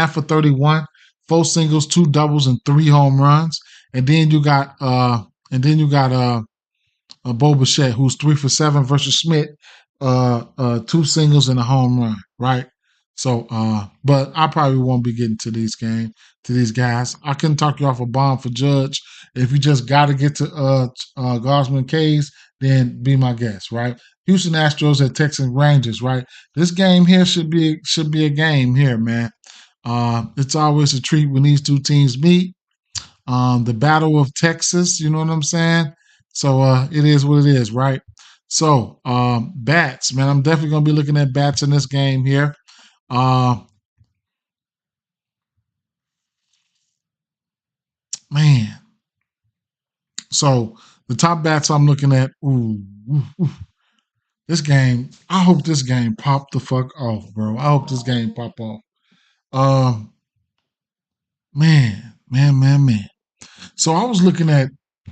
for 31, 4 singles, 2 doubles, and 3 home runs. And then you got Bo Bichette, who's 3 for 7 versus Schmidt, 2 singles and a home run, right? So, but I probably won't be getting to these guys. I couldn't talk you off a bomb for Judge. If you just got to get to Gosman K's, then be my guest, right? Houston Astros at Texas Rangers, right? This game here should be a game here, man. It's always a treat when these 2 teams meet. The Battle of Texas, you know what I'm saying? So it is what it is, right? So bats, man, I'm definitely gonna be looking at bats in this game here. Uh, Man, so the top bats I'm looking at. Ooh. This game, I hope this game pop the fuck off, bro. I hope this game pop off. Um, man. So I was looking at.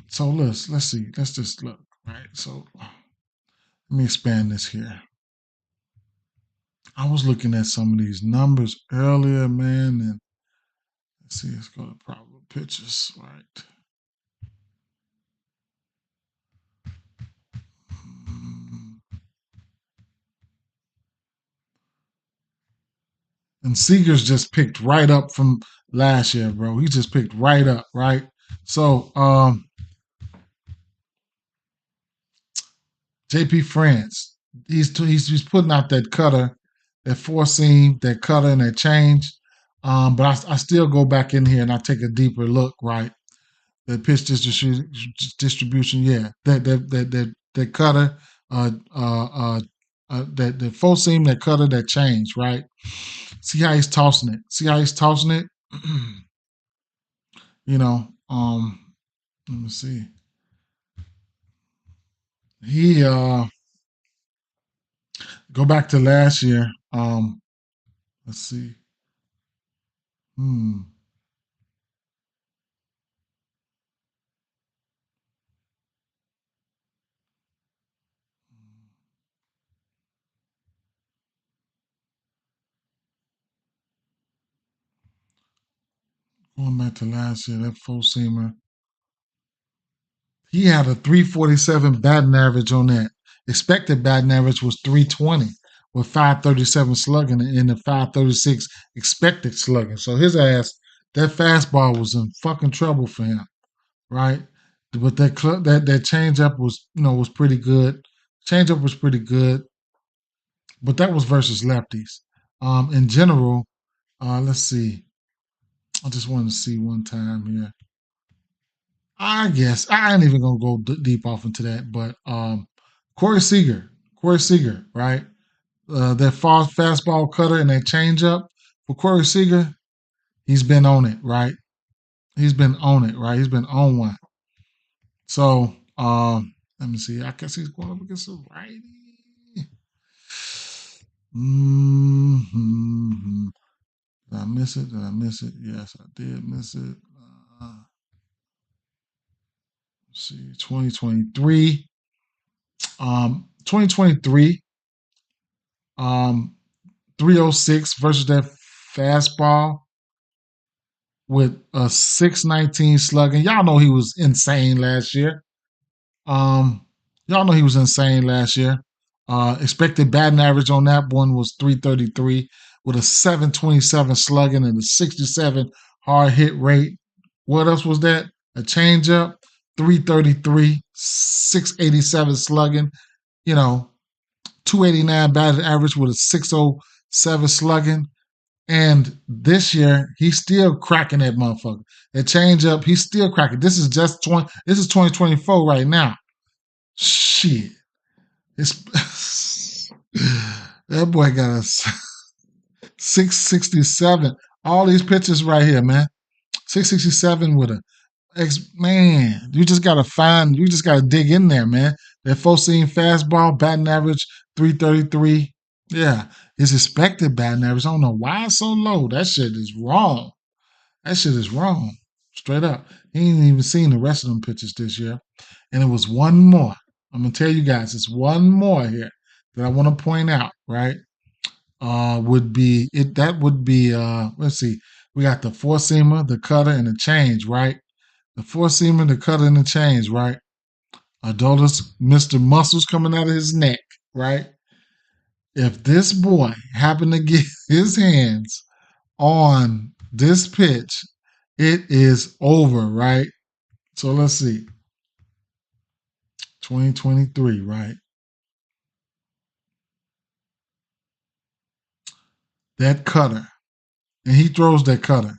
So let's see. Let's just look. Right. So let me expand this here. I was looking at some of these numbers earlier, man, and let's see. Let's go to probable pitches. Right. And Seager's just picked right up from last year, bro. He just picked right up, right? So JP France, he's putting out that cutter, that four seam, that cutter and that change. But I still go back in here and I take a deeper look, right? The pitch distribution, yeah. That cutter, that the full seam, that cutter, that change, right? See how he's tossing it. See how he's tossing it. you know, let me see. He go back to last year. Let's see. Hmm. Going back to last year, that full seamer. He had a 347 batting average on that. Expected batting average was 320 with 537 slugging and the 536 expected slugging. So his ass, that fastball was in fucking trouble for him, right? But that changeup was pretty good. Changeup was pretty good, but that was versus lefties. In general, let's see. I just wanted to see one time here. I guess I ain't even gonna go deep off into that, but Corey Seager, right? That fastball cutter and that changeup for Corey Seager, he's been on it, right? He's been on it, right? He's been on one. So let me see. I guess he's going up against a righty. Mm-hmm. Did I miss it? Did I miss it? Yes, I did miss it. Let's see, 2023. 2023. 306 versus that fastball with a 619 slugging. Y'all know he was insane last year. Um, y'all know he was insane last year. Expected batting average on that one was 333 with a 727 slugging and a 67 hard hit rate. What else was that? A changeup, 333, 687 slugging, you know, 289 batting average with a 607 slugging. And this year, he's still cracking that motherfucker. That changeup, he's still cracking. This is 2024 right now. Shit. It's that boy got a 667. All these pitches right here, man. 667 with a man. You just gotta dig in there, man. That full seam fastball, batting average 333. Yeah. His expected batting average. I don't know why it's so low. That shit is wrong. That shit is wrong. Straight up. He ain't even seen the rest of them pitches this year. And it was one more. I'm gonna tell you guys, it's one more here that I want to point out, right? Would be it that would be let's see. We got the four seamer, the cutter, and the change, right? The four seamer, the cutter, and the change, right? Adolis, Mr. Muscles coming out of his neck, right? If this boy happened to get his hands on this pitch, it is over, right? So let's see. 2023, right? That cutter. And he throws that cutter.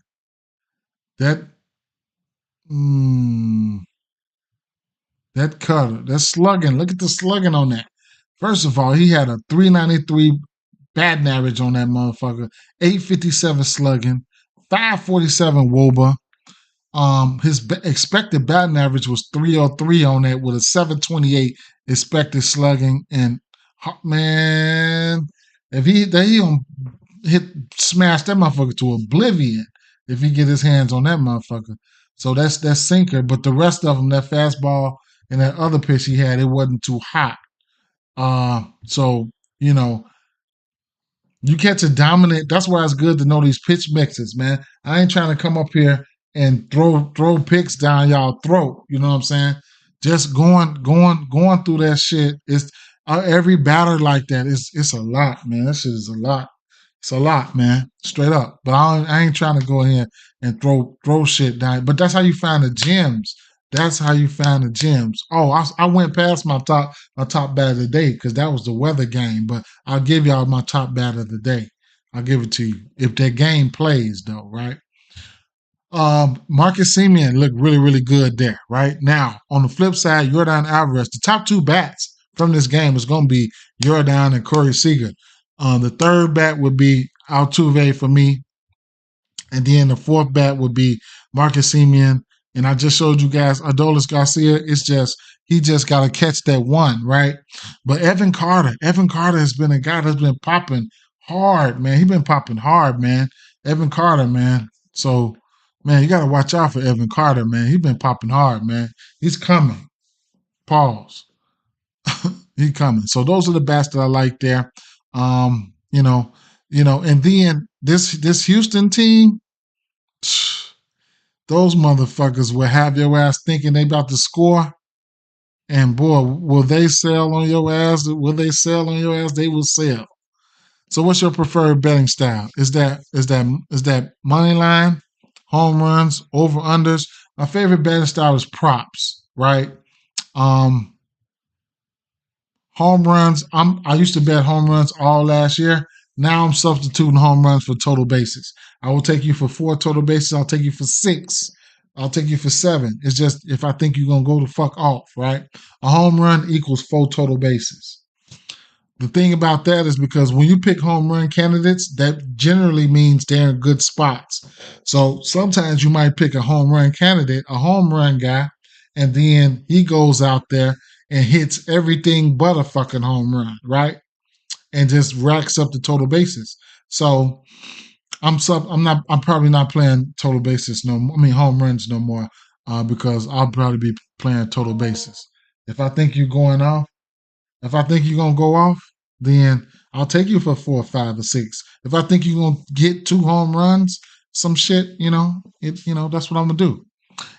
That that cutter, that slugging. Look at the slugging on that. First of all, he had a 393 batting average on that motherfucker, 857 slugging, 547 WOBA. His expected batting average was 303 on that with a 728 expected slugging. And man, if he don't smash that motherfucker to oblivion if he get his hands on that motherfucker. So that's that sinker. But the rest of them, that fastball and that other pitch he had, it wasn't too hot. So you know, you catch a dominant. That's why it's good to know these pitch mixes, man. I ain't trying to come up here and throw picks down y'all throat. You know what I'm saying? Just going through that shit. It's every batter like that. It's a lot, man. That shit is a lot. It's a lot, man. Straight up. But I ain't trying to go in here and throw shit down. But that's how you find the gems. That's how you find the gems. Oh, I went past my top bat of the day because that was the weather game. But I'll give y'all my top bat of the day. I'll give it to you if that game plays though, right? Marcus Semien looked really, really good there, right? Now, on the flip side, Yordan Alvarez, the top two bats from this game is going to be Yordan and Corey Seager. The third bat would be Altuve for me. And then the fourth bat would be Marcus Semien. And I just showed you guys Adolis Garcia. It's just, he just got to catch that one, right? But Evan Carter has been a guy that's been popping hard, man. He's been popping hard, man. Evan Carter, man. So, man, you got to watch out for Evan Carter, man. He's been popping hard, man. He's coming. Pause. He's coming. So those are the bats that I like there. And then this Houston team, those motherfuckers will have your ass thinking they about to score. And boy, will they sell on your ass? Will they sell on your ass? They will sell. So what's your preferred betting style? Is that money line, home runs, over unders? My favorite betting style is props, right? Home runs. I used to bet home runs all last year. Now I'm substituting home runs for total bases. I will take you for 4 total bases. I'll take you for 6. I'll take you for 7. It's just if I think you're gonna go the fuck off, right? A home run equals 4 total bases. The thing about that is because when you pick home run candidates, that generally means they're in good spots. So sometimes you might pick a home run candidate, a home run guy, and then he goes out there and hits everything but a fucking home run, right? And just racks up the total bases. So I'm probably not playing total bases no more. I mean home runs no more, because I'll probably be playing total bases. If I think you're going off, if I think you're gonna go off, then I'll take you for 4, 5, or 6. If I think you're gonna get 2 home runs, some shit, that's what I'm gonna do.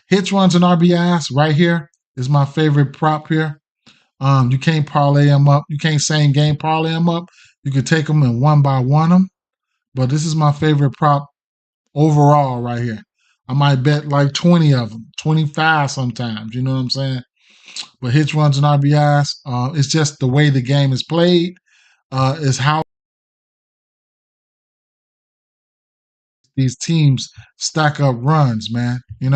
Hits, runs, and RBIs right here is my favorite prop here. You can't parlay them up. You can't same game parlay them up. You could take them and one by one them. But this is my favorite prop overall right here. I might bet like 20 of them, 25 sometimes. You know what I'm saying? But hits, runs, and RBIs, it's just the way the game is played, is how these teams stack up runs, man. You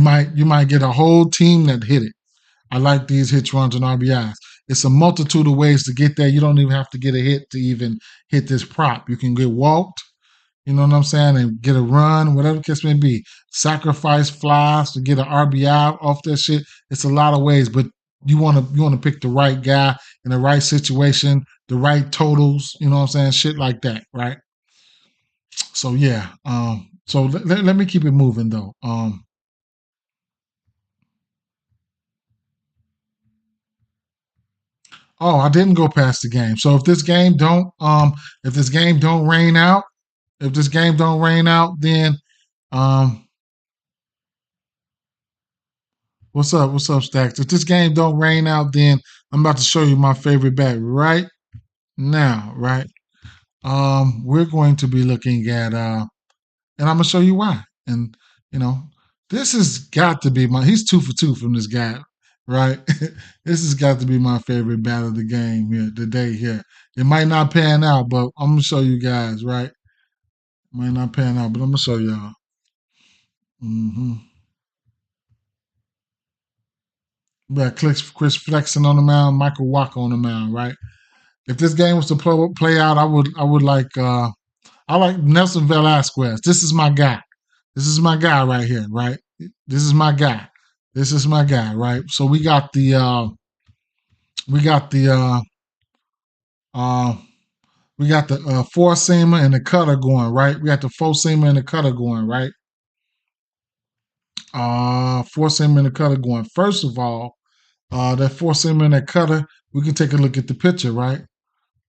might get a whole team that hit it. I like these hits, runs, and RBIs. It's a multitude of ways to get there. You don't even have to get a hit to even hit this prop. You can get walked, you know what I'm saying, and get a run, whatever the case may be. Sacrifice flies to get an RBI off that shit. It's a lot of ways, but you want to pick the right guy in the right situation, the right totals, you know what I'm saying, shit like that, right? So yeah, so let me keep it moving though. Oh, I didn't go past the game. So if this game don't rain out, then um what's up, Stacks? If this game don't rain out, then I'm about to show you my favorite bet right now, right? We're going to be looking at and I'm gonna show you why. And you know, this has got to be he's 2 for 2 from this guy, right? This has got to be my favorite bat of the game here today here. It might not pan out, but I'm gonna show you guys, right? Might not pan out, but I'm gonna show y'all. Mm-hmm. We got Chris Flexen on the mound, Michael Walker on the mound, right? If this game was to play out, I would like I like Nelson Velasquez. This is my guy. This is my guy right here, right? This is my guy. This is my guy, right? So we got the uh we got the four seamer and the cutter going, right? We got the four seamer and the cutter going, right? Four seamer and the cutter going. First of all, that four seamer and that cutter, we can take a look at the picture, right?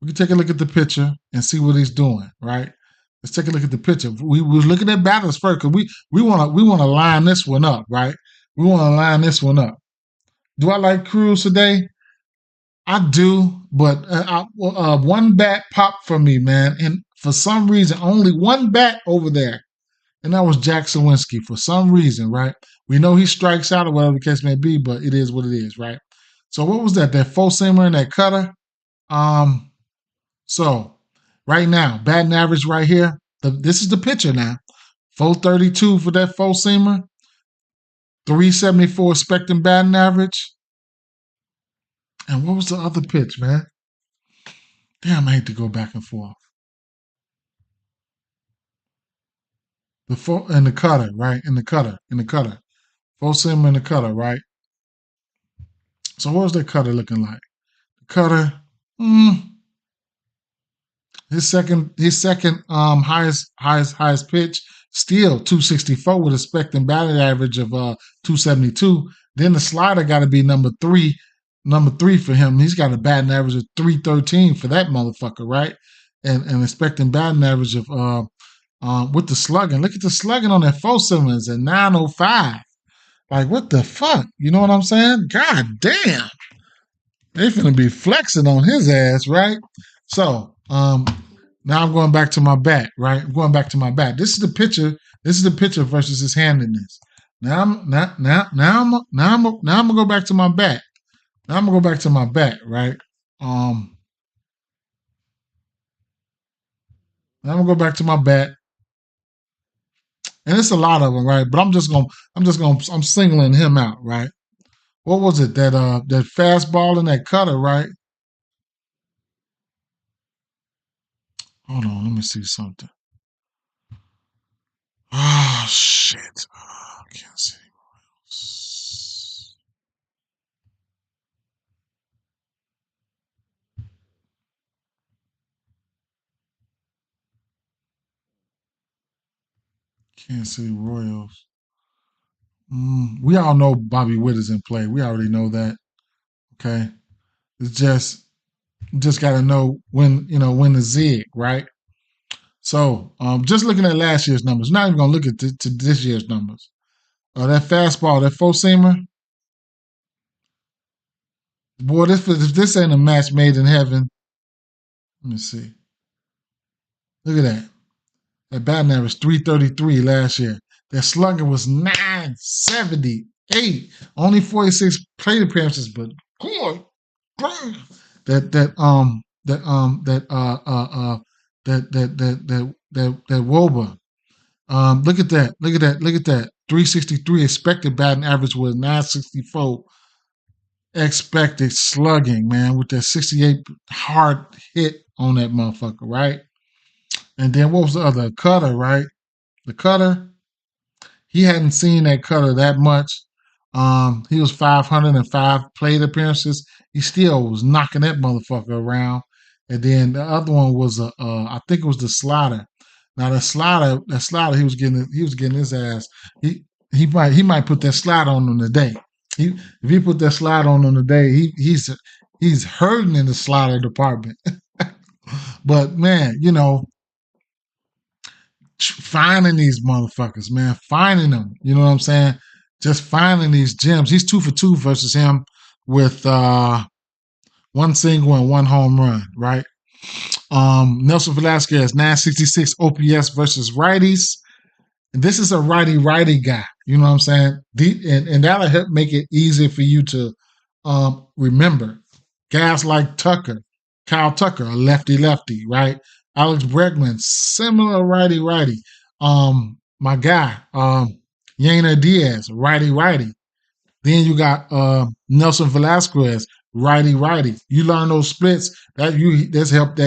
We can take a look at the picture and see what he's doing, right? Let's take a look at the picture. We was looking at batters first because we want to line this one up, right? We want to line this one up. Do I like Cruz today? I do, but one bat popped for me, man, and for some reason, only one bat over there and that was Jack Sawinski for some reason, right? We know he strikes out or whatever the case may be, but it is what it is, right? So what was that? That four seamer and that cutter. Um, so right now, batting average right here. This is the pitcher now. 432 for that four seamer. 374 expecting batting average. And what was the other pitch, man? Damn, I hate to go back and forth. The four and the cutter, right? In the cutter. Four seamer and the cutter, right? So what was that cutter looking like? The cutter, his second highest pitch, still 264 with expecting batting average of 272. Then the slider got to be number three for him. He's got a batting average of 313 for that motherfucker, right? And expecting batting average of with the slugging. Look at the slugging on that four cylinders at 905. Like, what the fuck? You know what I'm saying? God damn. They finna be flexing on his ass, right? So, now I'm going back to my bat, right? I'm going back to my bat. This is the pitcher. This is the pitcher versus his handedness. Now I'm gonna go back to my bat. Now I'm gonna go back to my bat, right? Now I'm gonna go back to my bat, and it's a lot of them, right? But I'm singling him out, right? What was it that fastball and that cutter, right? Hold on, let me see something. Oh shit! I can't see. Kansas City Royals. We all know Bobby Witt is in play. We already know that. Okay, it's just got to know when to zig, right? So, just looking at last year's numbers, not even gonna look at to this year's numbers. That fastball, that four seamer, boy, if this ain't a match made in heaven, let me see. Look at that. That batting average 333 last year. That slugging was 978. Only 46 plate appearances, but boy, that that that that that Woba. Look at that. Look at that. Look at that. 363 expected batting average was 964 expected slugging, man, with that 68 hard hit on that motherfucker, right? And then what was the other? Cutter, right? The cutter, he hadn't seen that cutter that much. He was 505 plate appearances. He still was knocking that motherfucker around. And then the other one was I think it was the slider. Now that slider, he was getting his ass. He might put that slide on him today. If he put that slide on him today, he's hurting in the slider department. But man, finding these motherfuckers, man, finding them. You know what I'm saying? Just finding these gems. He's 2 for 2 versus him with one single and one home run, right? Nelson Velasquez, 966 OPS versus righties. And this is a righty guy. You know what I'm saying? And that'll help make it easier for you to remember. Guys like Kyle Tucker, a lefty, right? Alex Bregman, similar righty. My guy, Yainer Diaz, righty. Then you got Nelson Velasquez, righty. You learn those splits that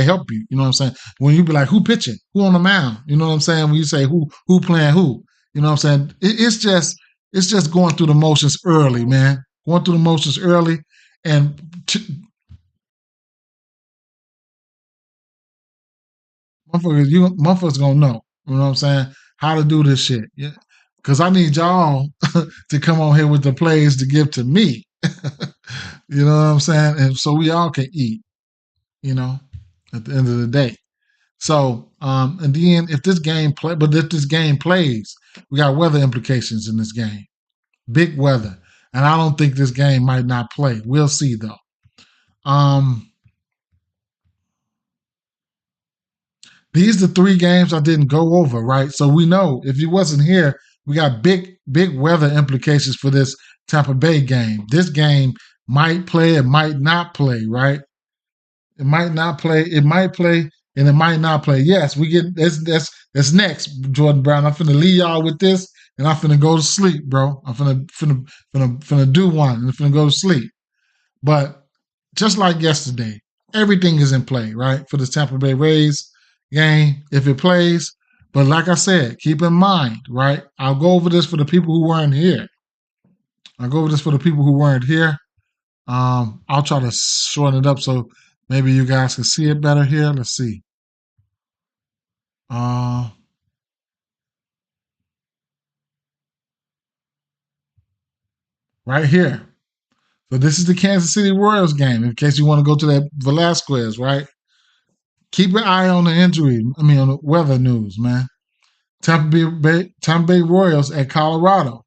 help you. You know what I'm saying? When you be like, who pitching? Who on the mound? You know what I'm saying? When you say who playing who? You know what I'm saying? It's just going through the motions early, man. Going through the motions early, and motherfuckers gonna know. You know what I'm saying? How to do this shit. Yeah. Cause I need y'all to come on here with the plays to give to me. You know what I'm saying? And so we all can eat, at the end of the day. So, and then if this game plays, we got weather implications in this game. Big weather. And I don't think this game might not play. We'll see though. These are the 3 games I didn't go over, right? So we know if he wasn't here, we got big weather implications for this Tampa Bay game. This game might play, it might not play, right? It might not play, it might play, and it might not play. Yes, we get that's next, Jordan Brown. I'm finna leave y'all with this, and I'm finna go to sleep, bro. I'm finna do one, and I'm finna go to sleep. But just like yesterday, everything is in play, right? For the Tampa Bay Rays game, if it plays. But like I said, keep in mind, right? I'll go over this for the people who weren't here. I'll try to shorten it up so maybe you guys can see it better here. Let's see. Uh, right here. So this is the Kansas City Royals game. In case you want to go to that Velasquez, right? Keep an eye on the injury. On the weather news, man. Tampa Bay Royals at Colorado.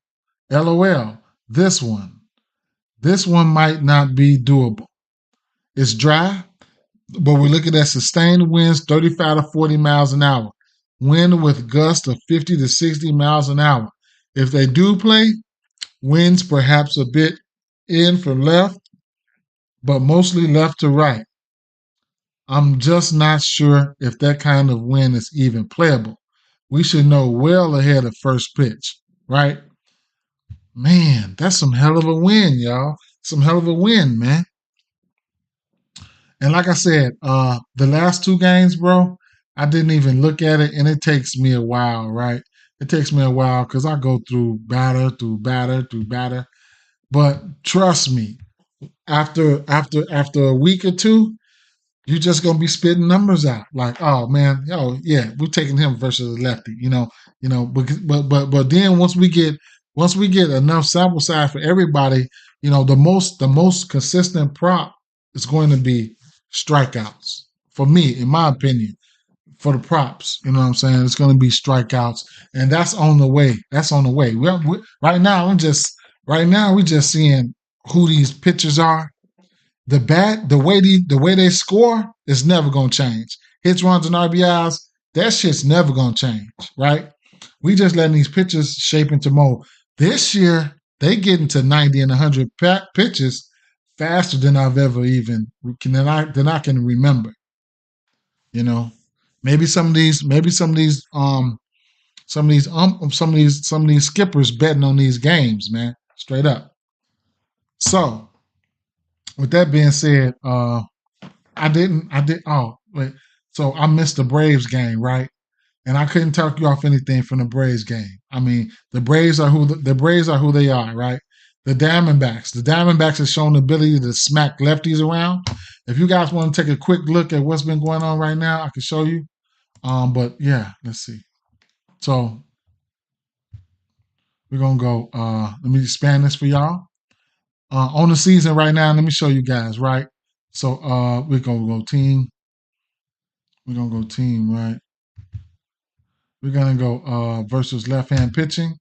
LOL. This one might not be doable. It's dry, but we're looking at sustained winds 35 to 40 miles an hour. Wind with gusts of 50 to 60 miles an hour. If they do play, winds perhaps a bit in from left, but mostly left to right. I'm just not sure if that kind of wind is even playable. We should know well ahead of first pitch, right? Man, that's some hell of a win, y'all. Some hell of a win, man. And like I said, the last 2 games, bro, I didn't even look at it, and it takes me a while, right? It takes me a while because I go through batter through batter through batter. But trust me, after a week or two, you're just gonna be spitting numbers out like, oh man, oh yeah, we're taking him versus a lefty, but then once we get enough sample size for everybody, the most consistent prop is going to be strikeouts for me, in my opinion, for the props. You know what I'm saying? It's going to be strikeouts, and that's on the way. That's on the way. Right now, right now we're just seeing who these pitchers are. The way they score is never gonna change. Hits, runs, and RBIs, that shit's never gonna change, right? We just letting these pitches shape into mold. This year, they get into 90 and 100 pitches faster than I've ever even than I can remember. You know, maybe some of these skippers betting on these games, man, straight up. So with that being said, oh, wait. So I missed the Braves game, right? And I couldn't talk you off anything from the Braves game. The Braves are who they are, right? The Diamondbacks have shown the ability to smack lefties around. If you guys want to take a quick look at what's been going on right now, I can show you. But yeah, let's see. So we're gonna go. Let me expand this for y'all. On the season right now, let me show you guys, right? So we're gonna go team. We're gonna go team, right? We're gonna go versus left-hand pitching.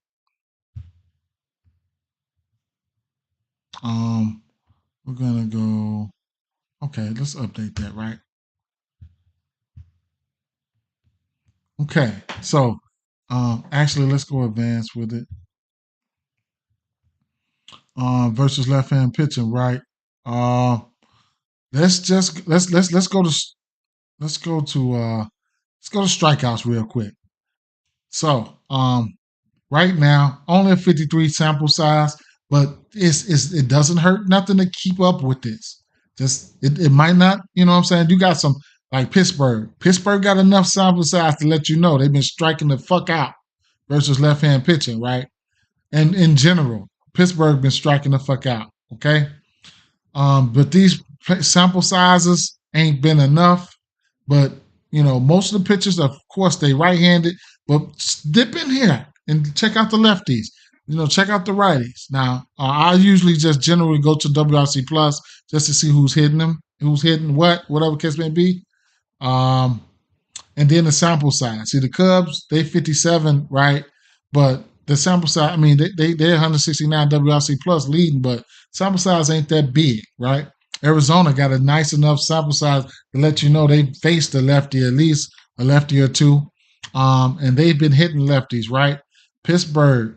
We're gonna go. Okay, let's update that, right? Okay, so actually, let's go advanced with it. Versus left-hand pitching, right? Let's just let's go to strikeouts real quick. So right now, only a 53 sample size, but it doesn't hurt nothing to keep up with this. Just it might not, you know what I'm saying? You got some like Pittsburgh. Pittsburgh got enough sample size to let you know they've been striking the fuck out versus left-hand pitching, right? And in general, Pittsburgh been striking the fuck out. Okay. But these sample sizes ain't been enough. But most of the pitchers, of course, they right-handed. But dip in here and check out the lefties. Check out the righties. Now, I usually just generally go to WRC Plus just to see who's hitting them, who's hitting whatever case may be. And then the sample size. See, the Cubs, they 57, right? But the sample size, they're 169 WRC Plus leading, but sample size ain't that big, right? Arizona got a nice enough sample size to let you know they faced the lefty at least a lefty or two, and they've been hitting lefties, right? Pittsburgh,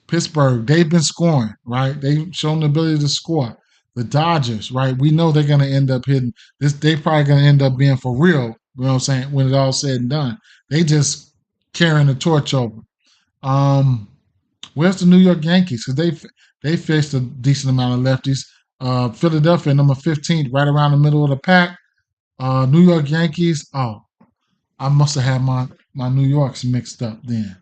Pittsburgh, they've been scoring, right? They've shown the ability to score. The Dodgers, right? We know they're going to end up hitting this. They probably going to end up being for real. You know what I'm saying? When it's all said and done, they just carrying the torch over. Um, where's the New York Yankees? Because they faced a decent amount of lefties. Philadelphia, number 15, right around the middle of the pack. New York Yankees. Oh, I must have had my New Yorks mixed up then.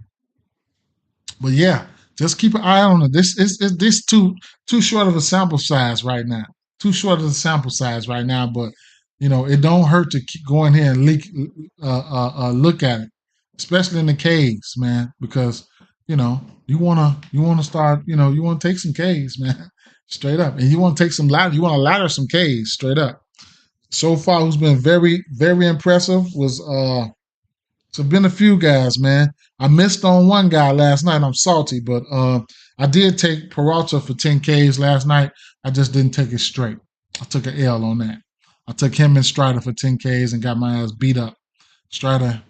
But yeah, just keep an eye on it. This too short of a sample size right now. Too short of a sample size right now. But it don't hurt to keep going here and look at it, especially in the K's, man, because you wanna start. You want to take some K's, man, straight up, and you want to take some ladder. You want to ladder some K's straight up. So far, who's been very very impressive was so been a few guys, man. I missed on one guy last night. I'm salty, but I did take Peralta for 10 Ks last night. I just didn't take it straight. I took an L on that. I took him and Strider for 10 Ks and got my ass beat up. Strider,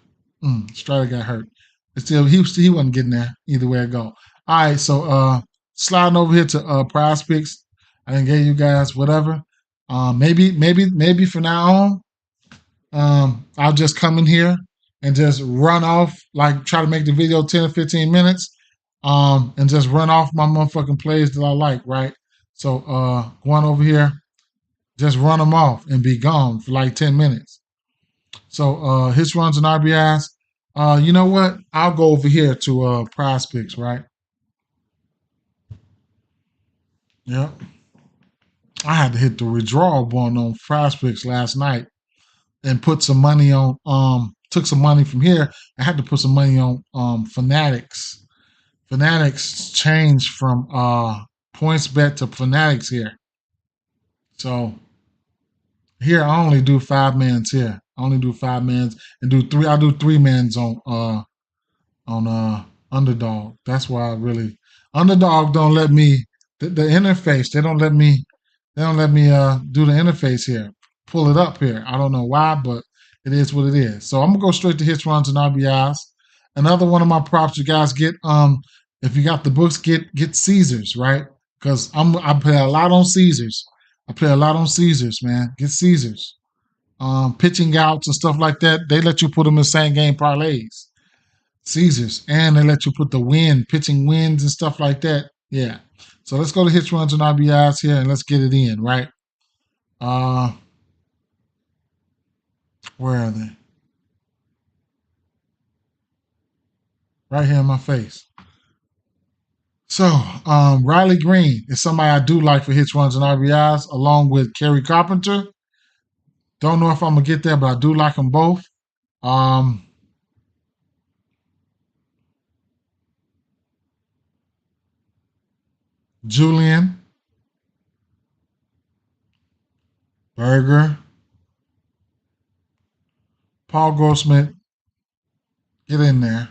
Strider got hurt. But still, he wasn't getting there either way it go. All right, so sliding over here to Prize Picks. I didn't give you guys whatever. Maybe from now on, I'll just come in here and just run off, like try to make the video 10 or 15 minutes, and just run off my motherfucking plays that I like, right? So going over here, just run them off and be gone for like 10 minutes. So his runs and RBIs. You know what? I'll go over here to Prize Picks, right? Yep. I had to hit the withdrawal button on Prize Picks last night and put some money on took some money from here. I had to put some money on Fanatics. Fanatics changed from points bet to Fanatics here. So here I only do 5-mans here. I only do 5-mans and I do 3-mans on Underdog. That's why I really Underdog don't let me the interface, they don't let me do the interface here. Pull it up here. I don't know why, but it is what it is. So I'm gonna go straight to hits, runs, and RBIs. Another one of my props you guys get. If you got the books, get Caesars, right? Because I play a lot on Caesars. I play a lot on Caesars, man. Get Caesars. Pitching outs and stuff like that. They let you put them in same game parlays. Caesars, and they let you put the pitching wins and stuff like that. Yeah. So let's go to hits, runs, and RBIs here, and let's get it in, right? Where are they? Right here in my face. So, Riley Green is somebody I do like for hits, runs, and RBIs, along with Kerry Carpenter. Don't know if I'm gonna get there, but I do like them both. Julian, Berger, Paul Goldschmidt, get in there.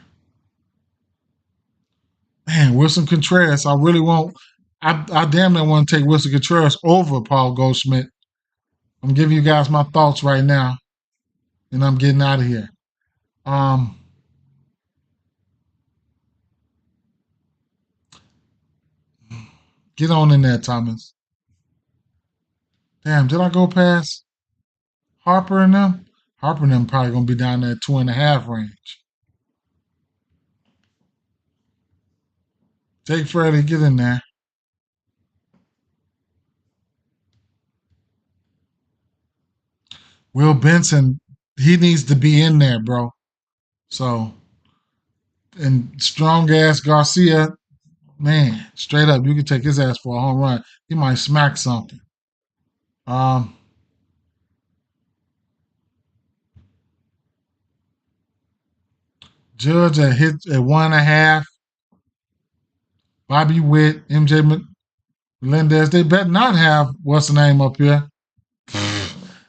Man, Wilson Contreras, I really want. I damn near want to take Wilson Contreras over Paul Goldschmidt. I'm giving you guys my thoughts right now, and I'm getting out of here. Get on in there, Thomas. Damn, did I go past Harper and them? Harper and them probably gonna be down there at 2.5 range. Jake Freddie, get in there. Will Benson, he needs to be in there, bro. So, and strong ass Garcia, man, straight up, you can take his ass for a home run. He might smack something. Um, Judge at 1.5. Bobby Witt, MJ Melendez. They better not have what's the name up here.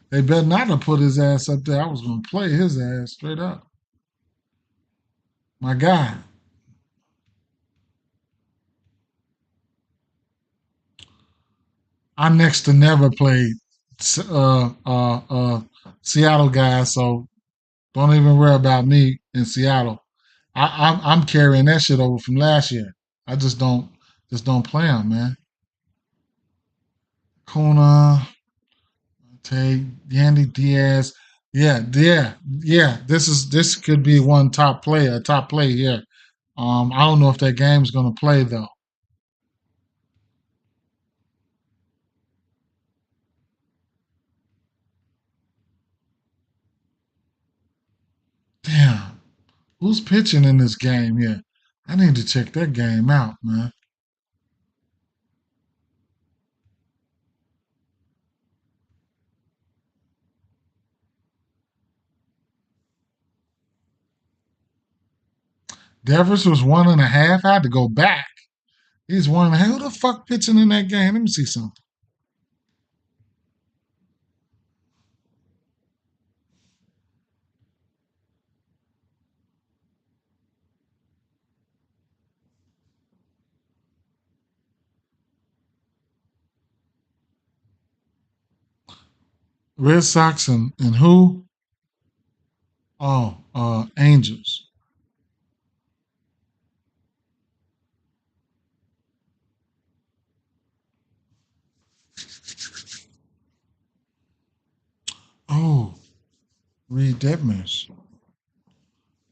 They better not have put his ass up there. I was gonna play his ass straight up. My guy. I next to never played Seattle guys, so Don't even worry about me in Seattle. I'm carrying that shit over from last year. I just don't play him, man. Kuna, Tay, Yandy Diaz. Yeah, yeah, yeah. This could be one top play here. I don't know if that game's gonna play though. Damn, who's pitching in this game here? I need to check that game out, man. Devers was 1.5. I had to go back. He's 1.5. Who the fuck pitching in that game? Let me see something. Red Sox and who? Oh, Angels. Oh, Reed Detmers.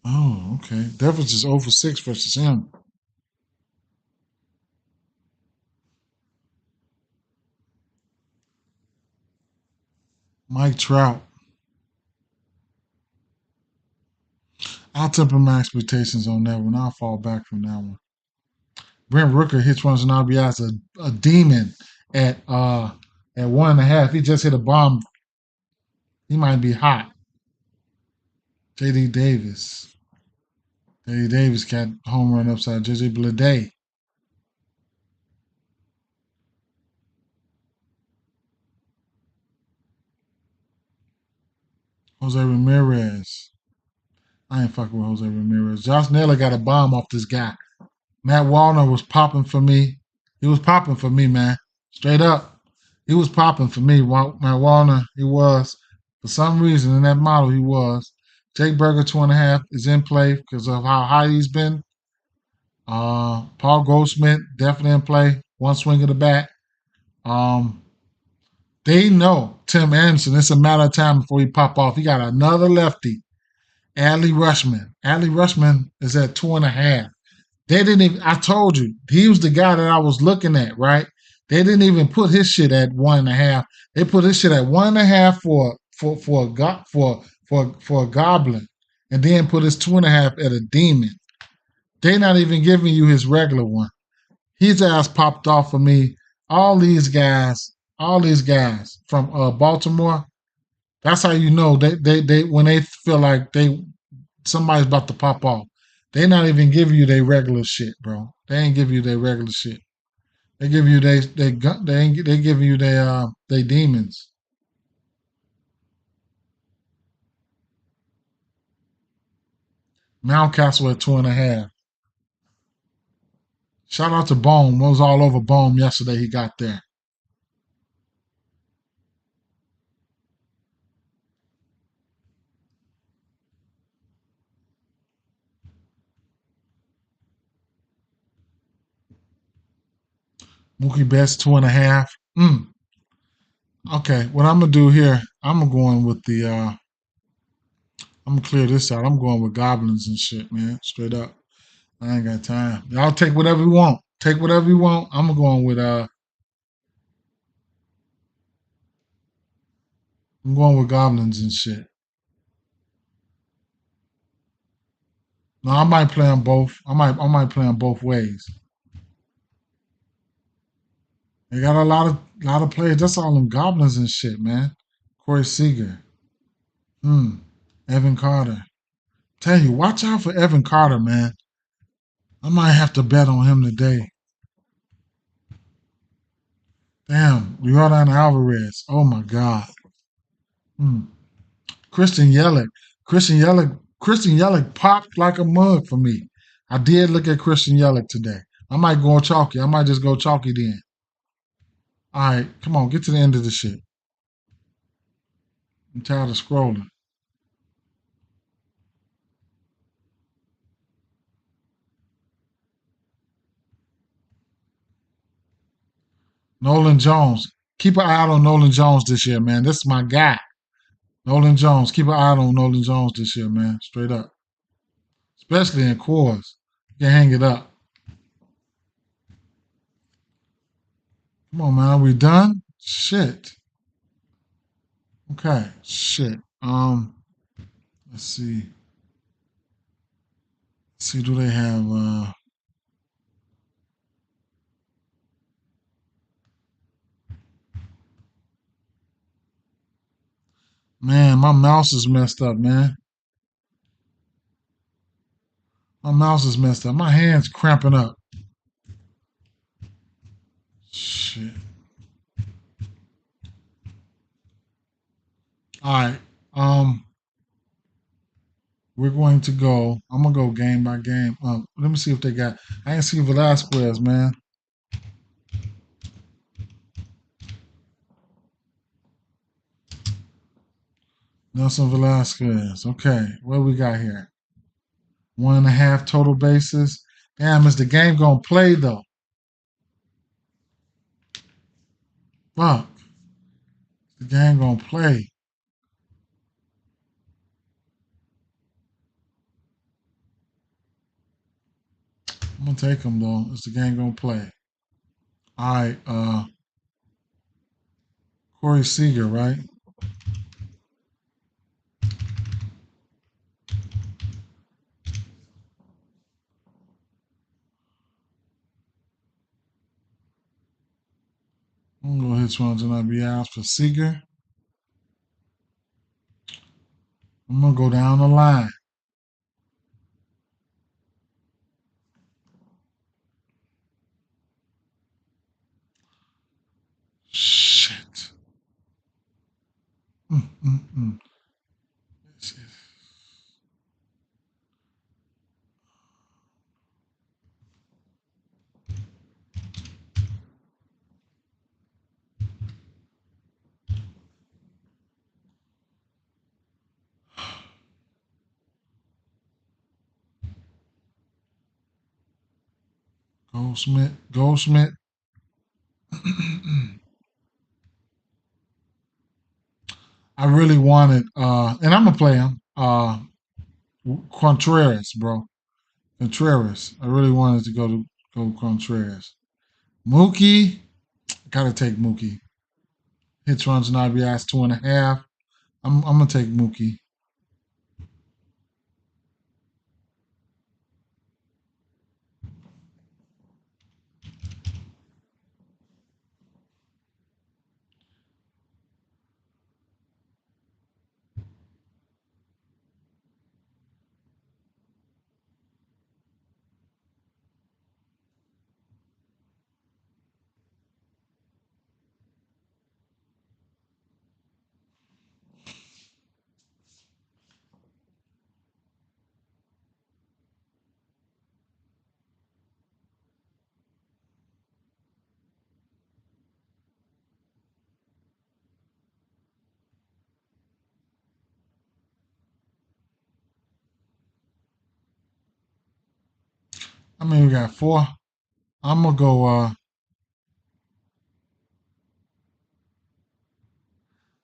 Oh, okay. Devers is 0 for 6 versus him. Mike Trout. I'll temper my expectations on that one. I'll fall back from that one. Brent Rooker hits runs and RBIs a demon at 1.5. He just hit a bomb. He might be hot. JD Davis. JD Davis got home run upside. JJ Bleday. Jose Ramirez. I ain't fucking with Jose Ramirez. Josh Naylor got a bomb off this guy. Matt Wallner was popping for me. He was popping for me, man. Straight up. He was popping for me. Matt Wallner, he was. For some reason, in that model, he was. Jake Berger, 2.5, is in play because of how high he's been. Paul Goldschmidt, definitely in play. One swing of the bat. Um, they know Tim Anderson. It's a matter of time before he pop off. He got another lefty, Adley Rushman. Adley Rushman is at 2.5. They didn't even. I told you he was the guy that I was looking at. Right? They didn't even put his shit at 1.5. They put his shit at 1.5 for a goblin, and then put his 2.5 at a demon. They not even giving you his regular one. His ass popped off for me. All these guys from Baltimore. That's how you know they when they feel like somebody's about to pop off. They not even giving you their regular shit, bro. They ain't give you their regular shit. They give you they give you they demons. Mountcastle at 2.5. Shout out to Bohm. I was all over Bohm yesterday. He got there. Mookie Betts 2.5. Okay, what I'm gonna do here? I'm going with the. I'm gonna clear this out. I'm going with goblins and shit, man. Straight up. I ain't got time. Y'all take whatever you want. Take whatever you want. I'm going with I'm going with goblins and shit. No, I might play them both. I might play them both ways. They got a lot of players. That's all them goblins and shit, man. Corey Seager. Evan Carter. Tell you, watch out for Evan Carter, man. I might have to bet on him today. Damn, Jordan Alvarez. Oh my God. Hmm. Christian Yelich. Christian Yelich popped like a mug for me. I did look at Christian Yelich today. I might go chalky. I might just go chalky then. All right, come on, get to the end of the shit. I'm tired of scrolling. Nolan Jones. Keep an eye out on Nolan Jones this year, man. This is my guy. Nolan Jones. Keep an eye out on Nolan Jones this year, man. Straight up. Especially in cores. You can hang it up. Come on, man. Are we done? Shit. Okay. Shit. Let's see. Let's see, do they have man, my mouse is messed up, man. My mouse is messed up. My hand's cramping up. Shit. All right. We're going to go. I'm gonna go game by game. Let me see if they got. I ain't see Velasquez, man. Nelson Velasquez. Okay, what we got here? 1.5 total bases. Damn, is the game gonna play though? Fuck, the game gonna play. I'm gonna take him though. Is the game gonna play? All right, Corey Seager, right? I'm gonna go hit runs and RBIs for Seager. I'm gonna go down the line. Shit. Mm, mm, mm. Goldschmidt. Goldschmidt. I really wanted, and I'm gonna play him. Contreras, bro. Contreras. I really wanted to go Contreras. Mookie. Gotta take Mookie. Hits, runs, and RBIs 2.5. I'm gonna take Mookie. I mean, we got four. I'm gonna go. I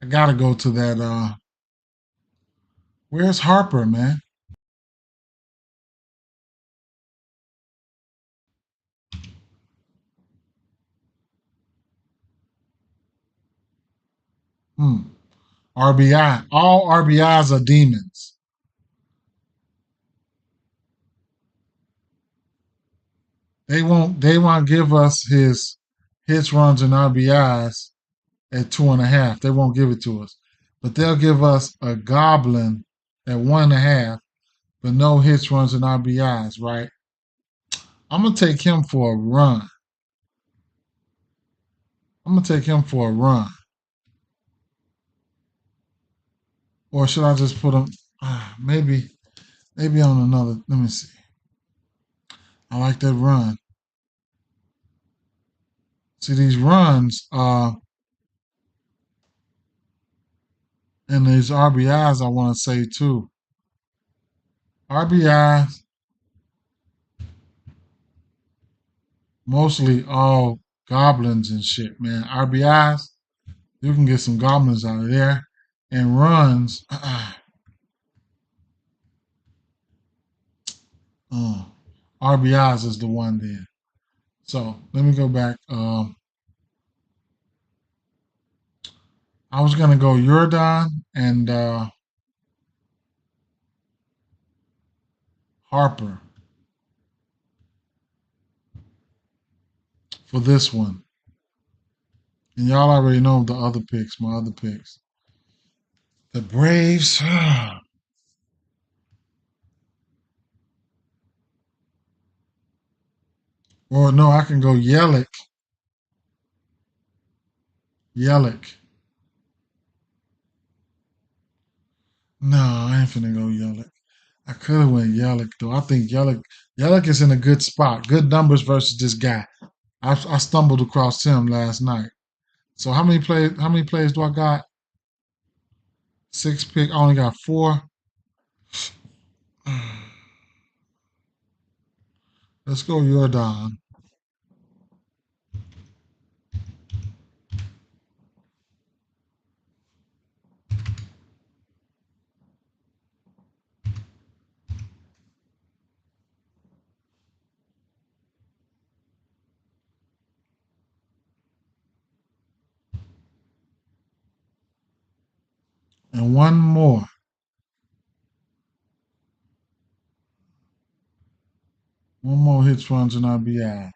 gotta go to that. Where's Harper, man? Hmm. RBI. All RBIs are demons. They won't. They won't give us his hits, runs, and RBIs at 2.5. They won't give it to us, but they'll give us a goblin at 1.5, but no hits, runs, and RBIs. Right? I'm gonna take him for a run. I'm gonna take him for a run. Or should I just put him? Maybe on another. Let me see. I like that run. See these runs, and these RBIs. I want to say too. RBIs mostly all goblins and shit, man. RBIs, you can get some goblins out of there. And runs, RBIs is the one then. So let me go back. I was gonna go Jordan and Harper for this one. And y'all already know the other picks, my other picks. The Braves. Or no, I can go Yelich. Yelich. No, I ain't finna go Yelich. I could have went Yelich though. I think Yelich is in a good spot. Good numbers versus this guy. I stumbled across him last night. So how many plays do I got? Six pick. I only got four. Let's go Jordan. And one more. One more hits, runs, and RBI.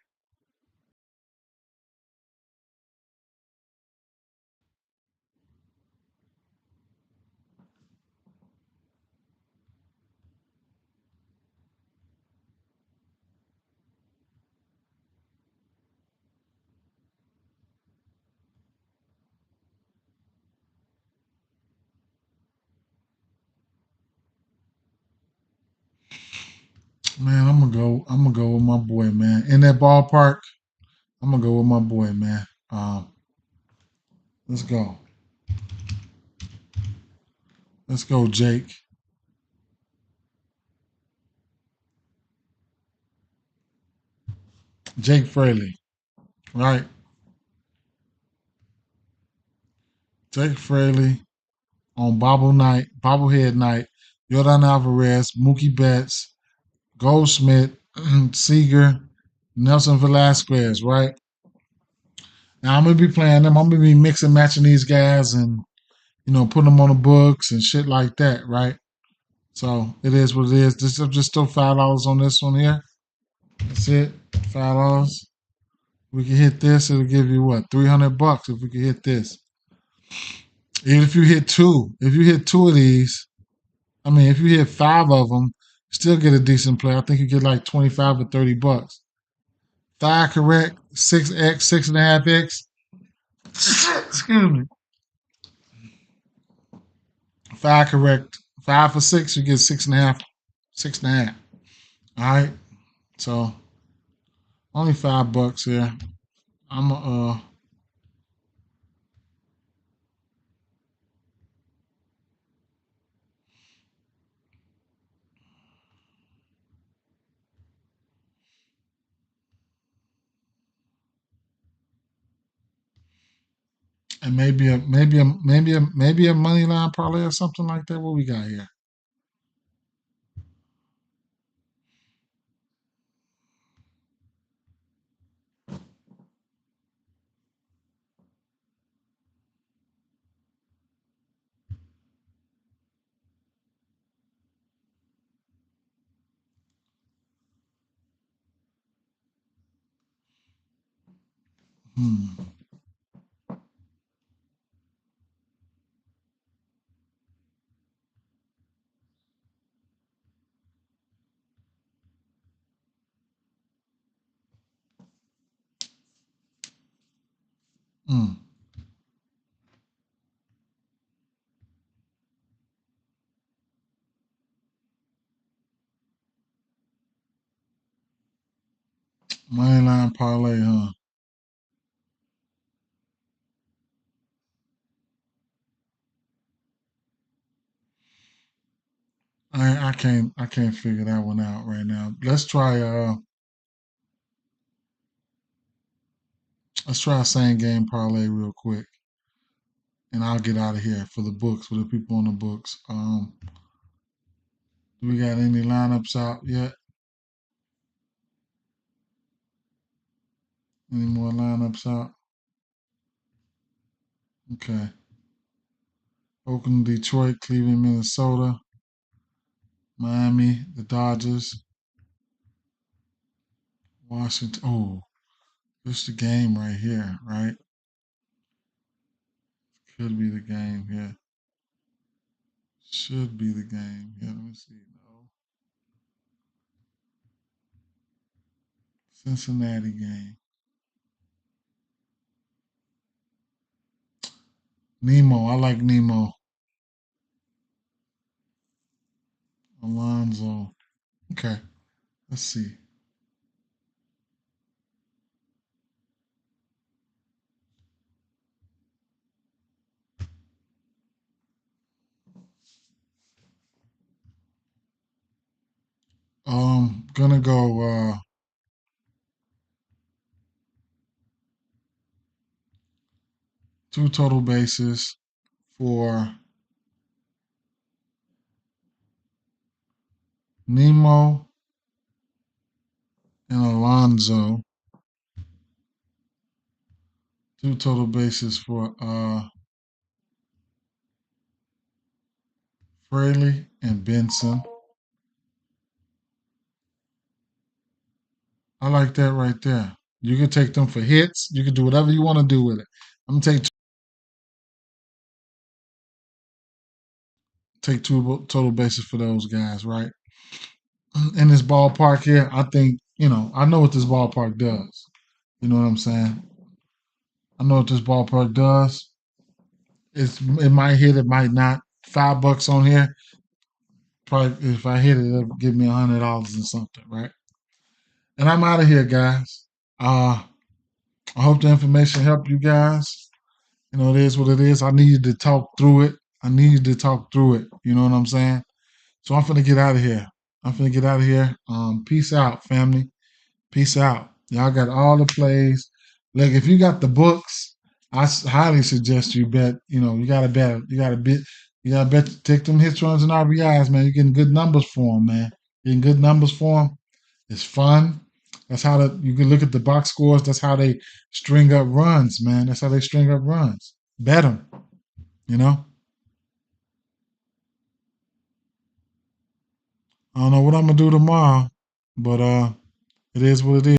Man, I'm gonna go with my boy, man. In that ballpark, I'm gonna go with my boy, man. Let's go. Let's go, Jake. Jake Fraley, right? Jake Fraley on bobblehead night. Jordan Alvarez, Mookie Betts, Goldsmith, Seager, Nelson Velasquez, right? Now I'm gonna be playing them. I'm gonna be mixing, matching these guys, and putting them on the books and shit like that, right? So it is what it is. This is just still $5 on this one here. That's it. $5. We can hit this. It'll give you what, $300 if we can hit this. Even if you hit two, of these, I mean, if you hit five of them, still get a decent play. I think you get like 25 or $30. Five correct, 6x, 6.5x. Excuse me. Five correct, five for six, you get 6.5, 6.5. All right. So only $5 here. I'm and maybe a money line parlay or something like that. What we got here? Hmm. Hmm. Money line parlay, huh? I can't figure that one out right now. Let's try Let's try a same game parlay real quick, and I'll get out of here for the books, for the people on the books. Do we got any lineups out yet? Any more lineups out? Okay. Oakland, Detroit, Cleveland, Minnesota, Miami, the Dodgers, Washington. Oh, this is the game right here, right? Could be the game here. Should be the game. Yeah, let me see. No. Cincinnati game. Nemo. I like Nemo. Alonzo. Okay. Let's see. Gonna go two total bases for Nemo and Alonzo. Two total bases for Fraley and Benson. I like that right there. You can take them for hits. You can do whatever you want to do with it. I'm gonna take two total bases for those guys, right? In this ballpark here, I think, I know what this ballpark does. You know what I'm saying? I know what this ballpark does. It might hit, it might not. $5 on here. Probably if I hit it, it'll give me $100 and something, right? And I'm out of here, guys. I hope the information helped you guys. It is what it is. I needed to talk through it. I needed to talk through it. You know what I'm saying? So I'm finna get out of here. Peace out, family. Peace out. Y'all got all the plays. Like if you got the books, highly suggest you bet. You gotta bet. You gotta bet. You gotta bet. Take them hits, runs, and RBIs, man. You're getting good numbers for them, man. Getting good numbers for them. It's fun. That's how you can look at the box scores. That's how they string up runs, man. That's how they string up runs. Bet them. You know. I don't know what I'm gonna do tomorrow, but it is what it is.